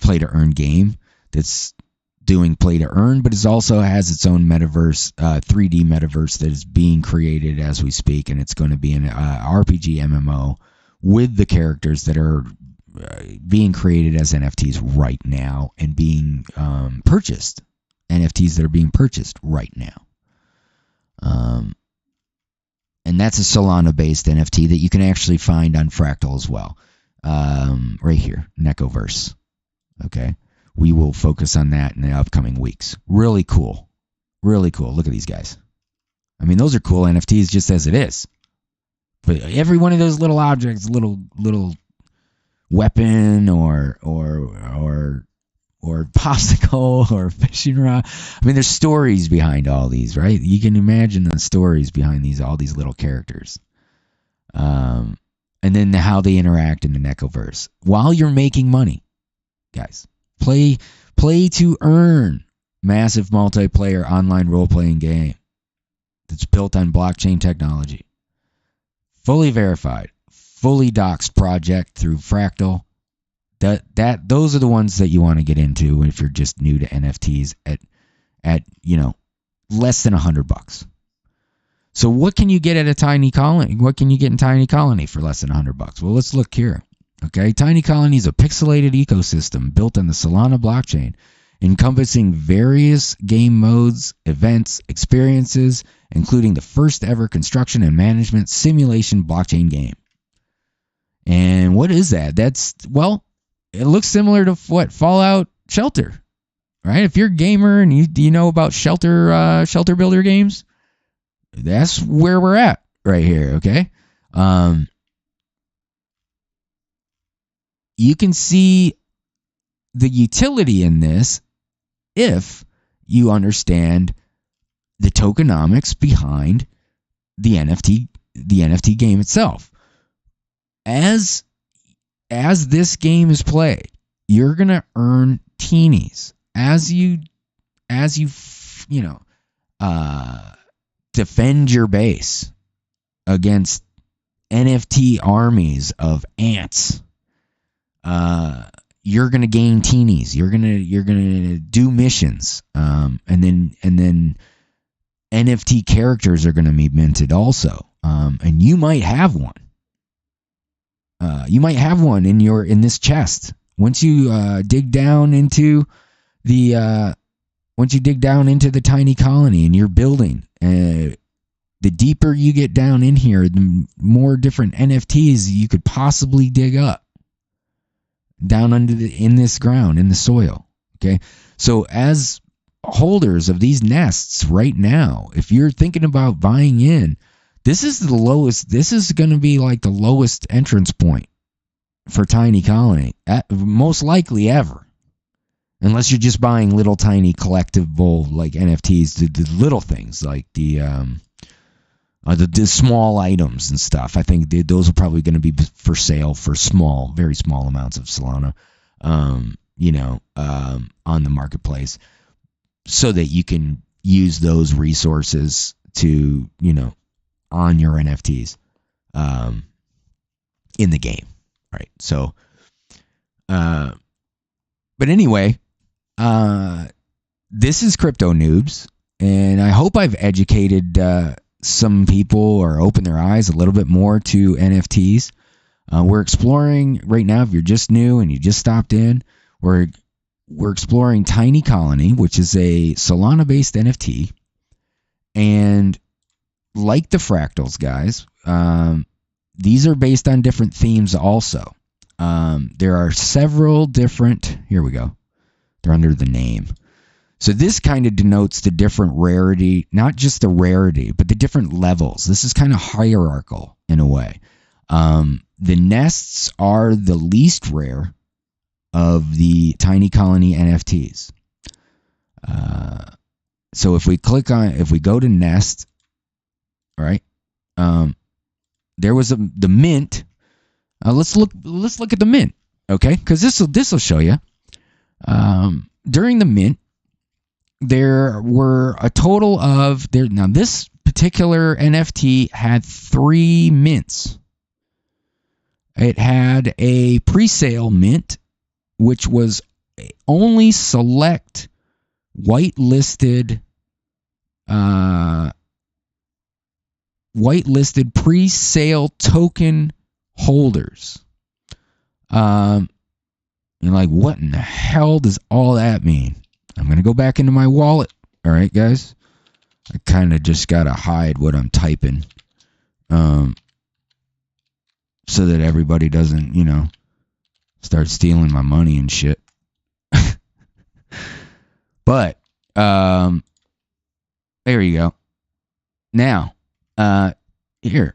[SPEAKER 1] play-to-earn game that's doing play-to-earn, but it also has its own metaverse, 3D metaverse that is being created as we speak, and it's going to be an RPG MMO with the characters that are being created as NFTs right now and being purchased. NFTs that are being purchased right now. And that's a Solana-based NFT that you can actually find on Fractal as well. Right here, Necoverse. Okay. We will focus on that in the upcoming weeks. Really cool. Really cool. Look at these guys. Those are cool NFTs just as it is. But every one of those little objects, little weapon or popsicle or fishing rod. There's stories behind all these, right? You can imagine the stories behind all these little characters. and then how they interact in the Necoverse while you're making money, guys. Play to earn. Massive multiplayer online role-playing game that's built on blockchain technology. Fully verified, fully doxed project through Fractal. Those are the ones that you want to get into if you're just new to NFTs at less than $100. So what can you get at a Tiny Colony? What can you get in Tiny Colony for less than $100? Well, let's look here. Okay, Tiny Colony is a pixelated ecosystem built on the Solana blockchain, encompassing various game modes, events, experiences, including the first ever construction and management simulation blockchain game. And what is that? It looks similar to what Fallout Shelter, right? If you're a gamer and you know about shelter builder games, that's where we're at right here, okay? You can see the utility in this if you understand the tokenomics behind the NFT game itself. As this game is played, you're gonna earn teenies as you defend your base against NFT armies of ants. You're gonna gain teenies. You're gonna do missions, and then NFT characters are gonna be minted also, and you might have one. You might have one in this chest. Once you dig down into the Tiny Colony and you're building, the deeper you get down in here, the more different NFTs you could possibly dig up down in this ground, in the soil. Okay, so as holders of these nests right now, if you're thinking about buying in, this is the lowest. This is going to be like the lowest entrance point for Tiny Colony, most likely ever, unless you're just buying little tiny collectible like NFTs, the little things like the small items and stuff. I think those are probably going to be for sale for very small amounts of Solana, on the marketplace, so that you can use those resources to, on your NFTs, in the game, right? So, but anyway, this is Crypto Noobz, and I hope I've educated some people or opened their eyes a little bit more to NFTs. We're exploring right now. If you're just new and you just stopped in, we're exploring Tiny Colony, which is a Solana-based NFT, and like the fractals, guys, these are based on different themes also. There are several different, here we go, they're under the name. So this kind of denotes the different rarity, not just the rarity, but the different levels. This is kind of hierarchical in a way. The nests are the least rare of the Tiny Colony NFTs. So if we go to nest, right? There was the mint. Let's look at the mint, okay? Because this will show you. During the mint, there were a total of now this particular NFT had 3 mints. It had a pre-sale mint, which was only select whitelisted pre-sale token holders. You're like, what in the hell does all that mean? I'm going to go back into my wallet. All right, guys. I kind of just got to hide what I'm typing, so that everybody doesn't, start stealing my money and shit. But, there you go. Now, here,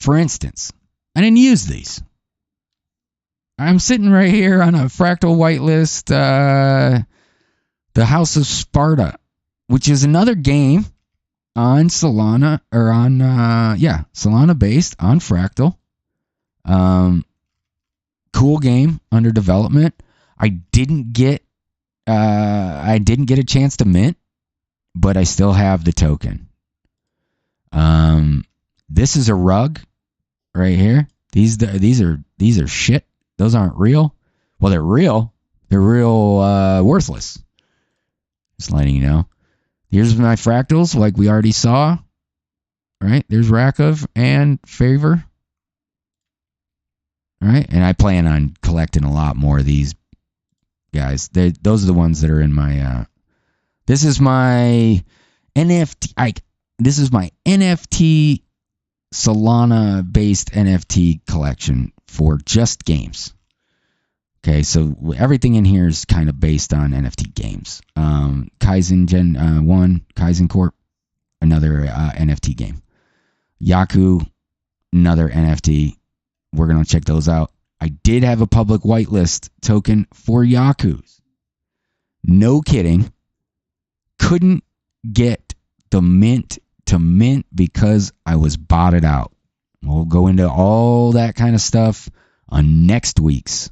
[SPEAKER 1] for instance, I didn't use these. I'm sitting right here on a fractal whitelist, the House of Sparta, which is another game on Solana, or on, Solana based on Fractal. Cool game under development. I didn't get a chance to mint, but I still have the token. This is a rug right here. These are shit. Those aren't real. Well, they're real. They're real worthless. Just letting you know. Here's my fractals, like we already saw. Right? There's Rakov and Favor. All right? And I plan on collecting a lot more of these guys. Those are the ones that are in my this is my NFT this is my NFT Solana based NFT collection for just games. Okay, so everything in here is kind of based on NFT games. Kaizen Gen 1, Kaizen Corp, another NFT game. Yaku, another NFT. We're going to check those out. I did have a public whitelist token for Yaku's. No kidding. Couldn't get the mint to mint because I was botted out. We'll go into all that kind of stuff on next week's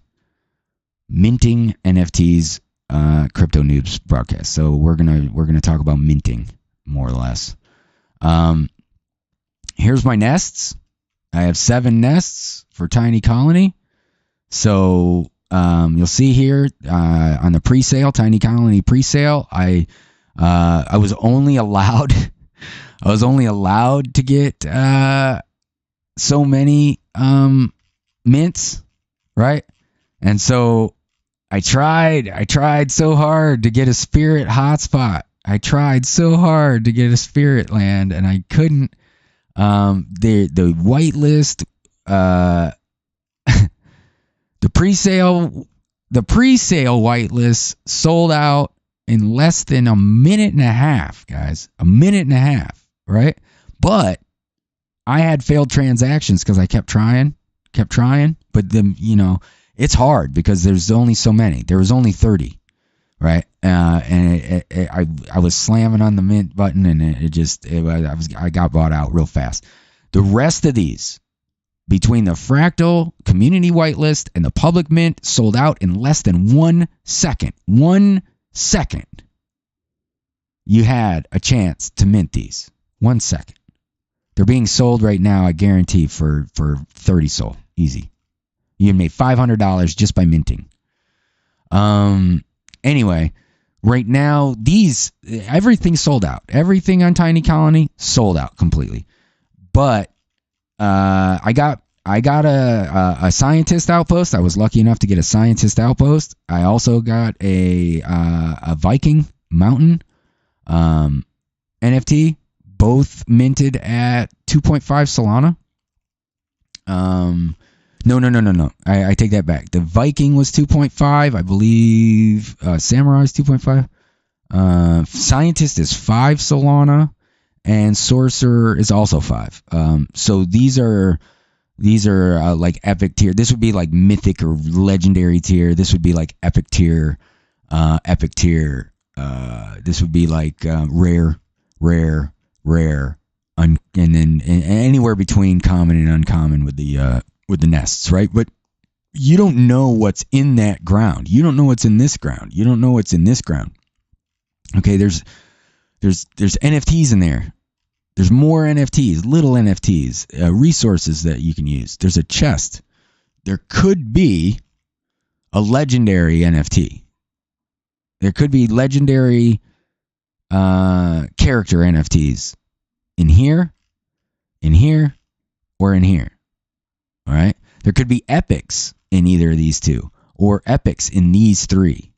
[SPEAKER 1] Minting NFTs Crypto Noobz broadcast. So we're gonna talk about minting more or less. Here's my nests. I have 7 nests for Tiny Colony. So you'll see here on the pre-sale, Tiny Colony pre-sale, I was only allowed to get so many mints, right? And so I tried so hard to get a spirit hotspot. I tried so hard to get a spirit land, and I couldn't. The whitelist, the pre-sale whitelist sold out in less than a minute and a half, guys. A minute and a half, right? But I had failed transactions because I kept trying. But then, it's hard because there's only so many. There was only 30, right? And I was slamming on the mint button, and I got bought out real fast. The rest of these, between the Fractal community whitelist and the public mint, sold out in less than 1 second. 1 second. You had a chance to mint these. 1 second. They're being sold right now, I guarantee, for 30 SOL. Easy. You made $500 just by minting. Anyway, right now, everything sold out. Everything on Tiny Colony sold out completely. But I got a scientist outpost. I was lucky enough to get a scientist outpost. I also got a Viking mountain NFT, both minted at 2.5 Solana. No. I take that back. The Viking was 2.5. I believe Samurai is 2.5. Scientist is 5 Solana, and Sorcerer is also 5. So these are like epic tier. This would be like mythic or legendary tier. This would be like epic tier. This would be like rare, and then anywhere between common and uncommon with the nests, right? But you don't know what's in that ground. You don't know what's in this ground. You don't know what's in this ground. Okay, there's NFTs in there. There's more NFTs, little NFTs, resources that you can use. There's a chest. There could be a legendary NFT. There could be legendary character NFTs in here, or in here. All right? There could be epics in either of these two, or epics in these 3.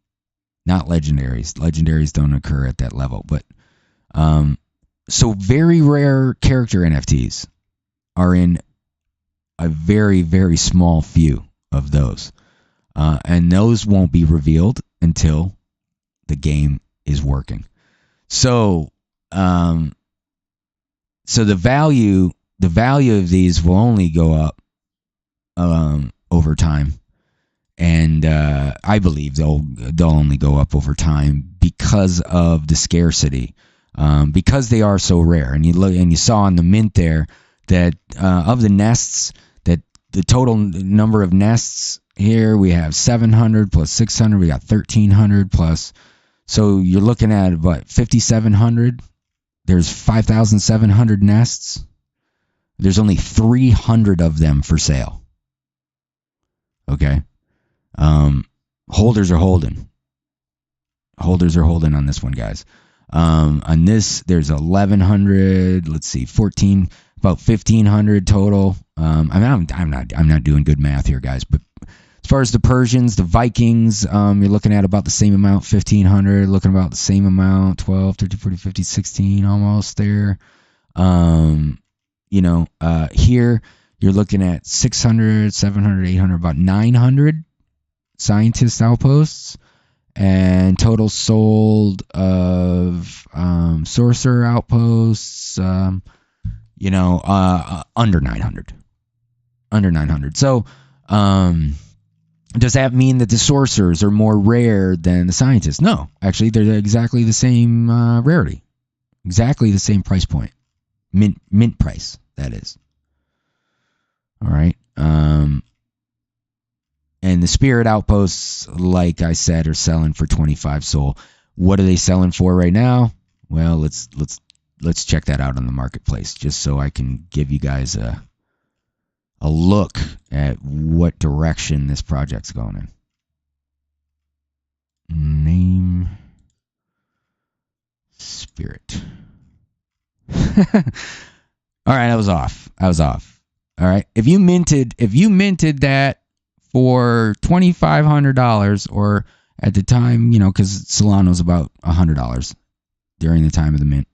[SPEAKER 1] Not legendaries. Legendaries don't occur at that level, but so very rare character NFTs are in a very, very small few of those. And those won't be revealed until the game is working. So the value of these will only go up over time. And I believe they'll only go up over time because of the scarcity, because they are so rare. And you saw on the mint there that of the nests, that the total number of nests here, we have 700 plus 600. We got 1,300 plus. So you're looking at what, 5,700? There's 5,700 nests. There's only 300 of them for sale. Okay. Holders are holding. Holders are holding on this one, guys. On this, there's 1,100. Let's see, 14, about 1,500 total. I'm not doing good math here, guys. But as far as the Persians, the Vikings, you're looking at about the same amount, 1,500. Looking about the same amount, 12, 13, 14, 15, 16, almost there. Here you're looking at 600, 700, 800, about 900 scientist outposts. And total sold of sorcerer outposts, under 900. Under 900. So, does that mean that the sorcerers are more rare than the scientists? No. Actually, they're exactly the same rarity. Exactly the same price point. Mint price, that is. All right. And the spirit outposts, like I said, are selling for 25 soul. What are they selling for right now? Well, let's check that out on the marketplace, just so I can give you guys a look at what direction this project's going in. Name spirit. All right, I was off. All right, if you minted that for $2,500, or at the time, because Solana was about $100 during the time of the mint.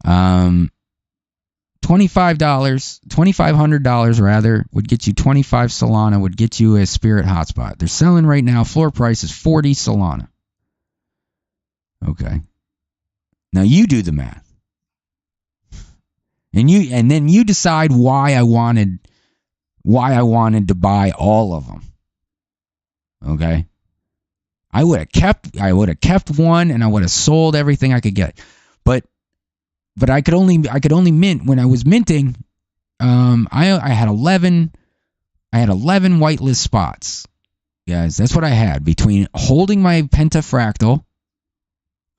[SPEAKER 1] $2,500 rather would get you 25 Solana, would get you a spirit hotspot. They're selling right now. Floor price is 40 Solana. Okay. Now you do the math, and then you decide why I wanted to buy all of them. Okay? I would have kept one, and I would have sold everything I could get. But I could only mint when I was minting. I had 11 whitelist spots. Guys, that's what I had between holding my pentafractal,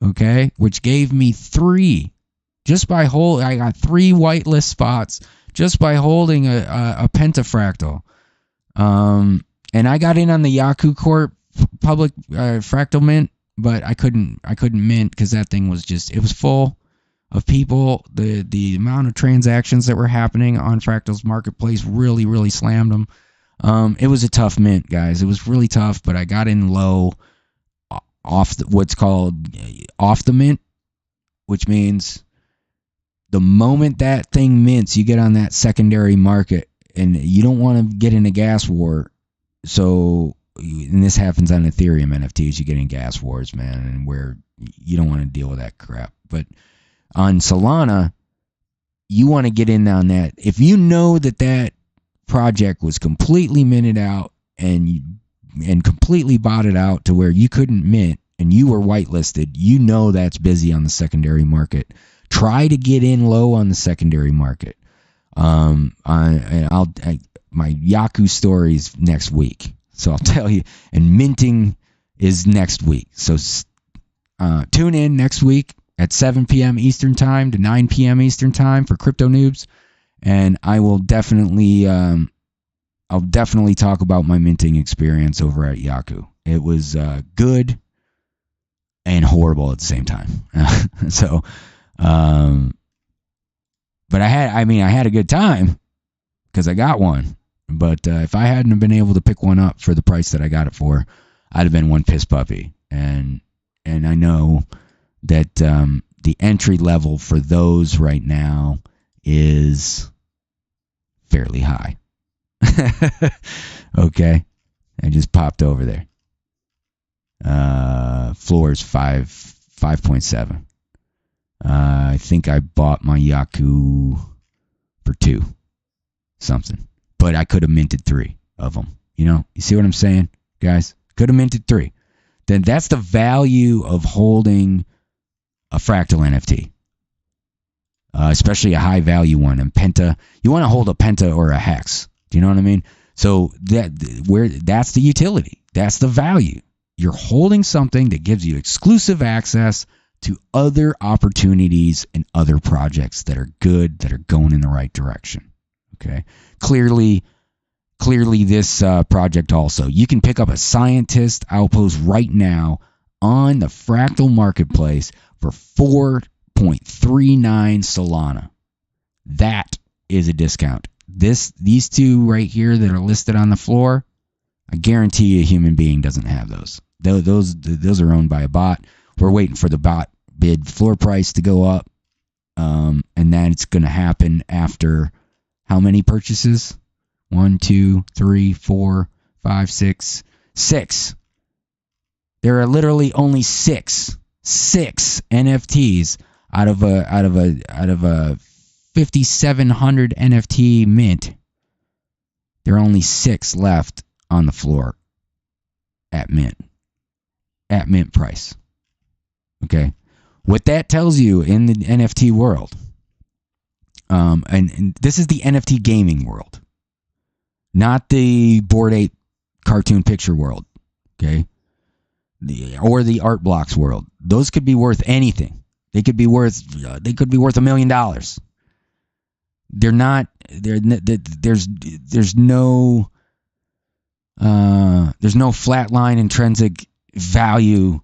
[SPEAKER 1] okay, which gave me 3. Just by I got 3 whitelist spots just by holding a pentafractal. And I got in on the Yaku Corp public fractal mint, but I couldn't mint because that thing was it was full of people. The amount of transactions that were happening on Fractal's marketplace really, really slammed them. It was a tough mint, guys. It was really tough, but I got in low off what's called off the mint, which means the moment that thing mints, you get on that secondary market, and you don't want to get in a gas war. So, and this happens on Ethereum NFTs, you get in gas wars, man, and where you don't want to deal with that crap. But on Solana, you want to get in on that. If you know that project was completely minted out and completely botted out to where you couldn't mint and you were whitelisted, that's busy on the secondary market. Try to get in low on the secondary market. My Yaku story's next week, so I'll tell you. And minting is next week, so tune in next week at 7 p.m. Eastern Time to 9 p.m. Eastern Time for Crypto Noobz, and I will definitely talk about my minting experience over at Yaku. It was good and horrible at the same time. So. But I had a good time because I got one. But if I hadn't have been able to pick one up for the price that I got it for, I'd have been one piss puppy. And I know that the entry level for those right now is fairly high. Okay, I just popped over there. Floor is 5.7. I think I bought my Yaku for 2 something, but I could have minted 3 of them. You see what I'm saying, guys? Could have minted 3. Then that's the value of holding a fractal NFT, especially a high value one. And Penta, you want to hold a Penta or a Hex. Do you know what I mean? So that's the utility. That's the value. You're holding something that gives you exclusive access to other opportunities and other projects that are good, that are going in the right direction. Okay. Clearly this project also. You can pick up a scientist outpost right now on the Fractal Marketplace for 4.39 Solana. That is a discount. These two right here that are listed on the floor, I guarantee you a human being doesn't have those. Those are owned by a bot. We're waiting for the bot bid floor price to go up, and then it's going to happen after how many purchases? 1, 2, 3, 4, 5, 6. There are literally only six NFTs out of a 5,700 NFT mint. There are only 6 left on the floor at mint price. Okay, what that tells you in the NFT world, and this is the NFT gaming world, not the Bored Ape cartoon picture world. Okay. Or the art blocks world. Those could be worth anything. They could be worth $1 million. They're not. There's no flatline intrinsic value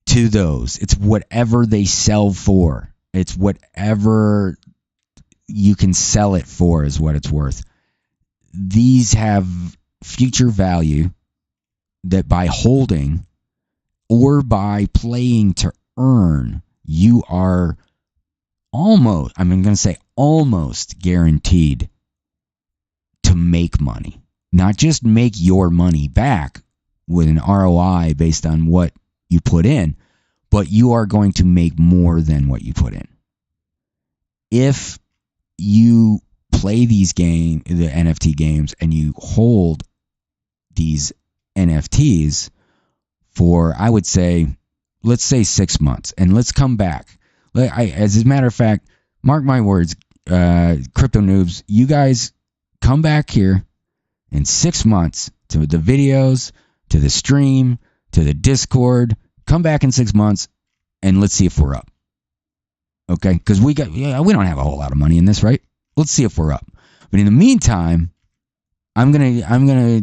[SPEAKER 1] to those. It's whatever they sell for. It's whatever you can sell it for is what it's worth. These have future value that by holding or by playing to earn, you are almost guaranteed to make money. Not just make your money back with an ROI based on what you put in, but you are going to make more than what you put in. If you play the NFT games, and you hold these NFTs for, I would say, let's say 6 months, and let's come back. As a matter of fact, mark my words, Crypto Noobz, you guys come back here in 6 months to the videos, to the stream, to the Discord. Come back in 6 months, and let's see if we're up. Okay, because we don't have a whole lot of money in this, right? Let's see if we're up. But in the meantime, I'm gonna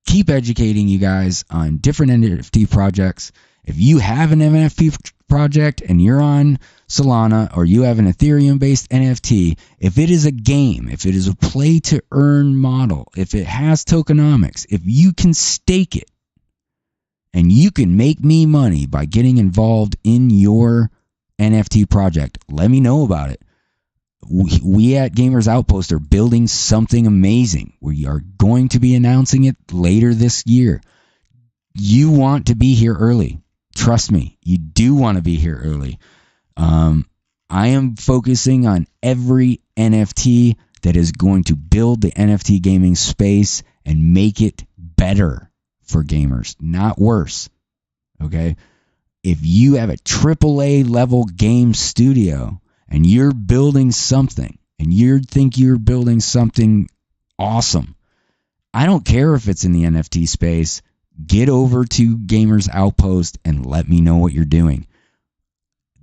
[SPEAKER 1] keep educating you guys on different NFT projects. If you have an NFT project and you're on Solana, or you have an Ethereum-based NFT, if it is a game, if it is a play-to-earn model, if it has tokenomics, if you can stake it, and you can make me money by getting involved in your NFT project, let me know about it. We at GamersOutpost are building something amazing. We are going to be announcing it later this year. You want to be here early. Trust me, you do want to be here early. I am focusing on every NFT that is going to build the NFT gaming space and make it better for gamers, not worse. Okay? If you have a AAA level game studio and you're building something, and you think you're building something awesome, I don't care if it's in the NFT space. Get over to GamersOutpost and let me know what you're doing.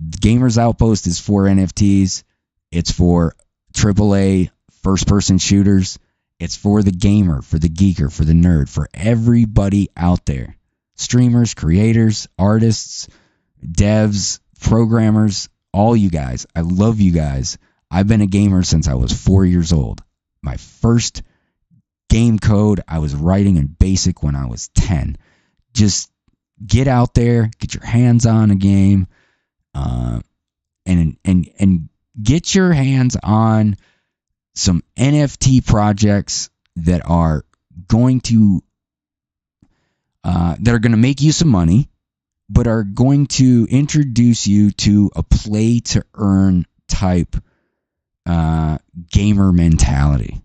[SPEAKER 1] GamersOutpost is for NFTs. It's for AAA first-person shooters. It's for the gamer, for the geeker, for the nerd, for everybody out there. Streamers, creators, artists, devs, programmers, all you guys. I love you guys. I've been a gamer since I was 4 years old. My first game code I was writing in BASIC when I was 10. Just get out there, get your hands on a game, and get your hands on some NFT projects that are going to make you some money, but are going to introduce you to a play to earn type gamer mentality.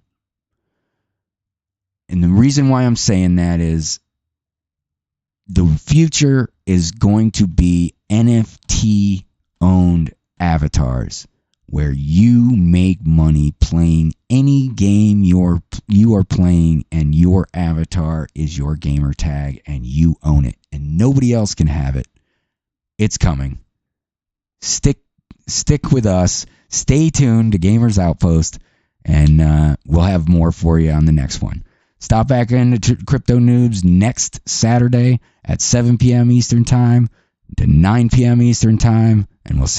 [SPEAKER 1] And the reason why I'm saying that is the future is going to be NFT owned avatars. where you make money playing any game you are playing, and your avatar is your gamer tag, and you own it, and nobody else can have it. It's coming. Stick with us. Stay tuned to Gamers Outpost, and we'll have more for you on the next one. Stop back into Crypto Noobz next Saturday at 7 p.m. Eastern Time to 9 p.m. Eastern Time, and we'll see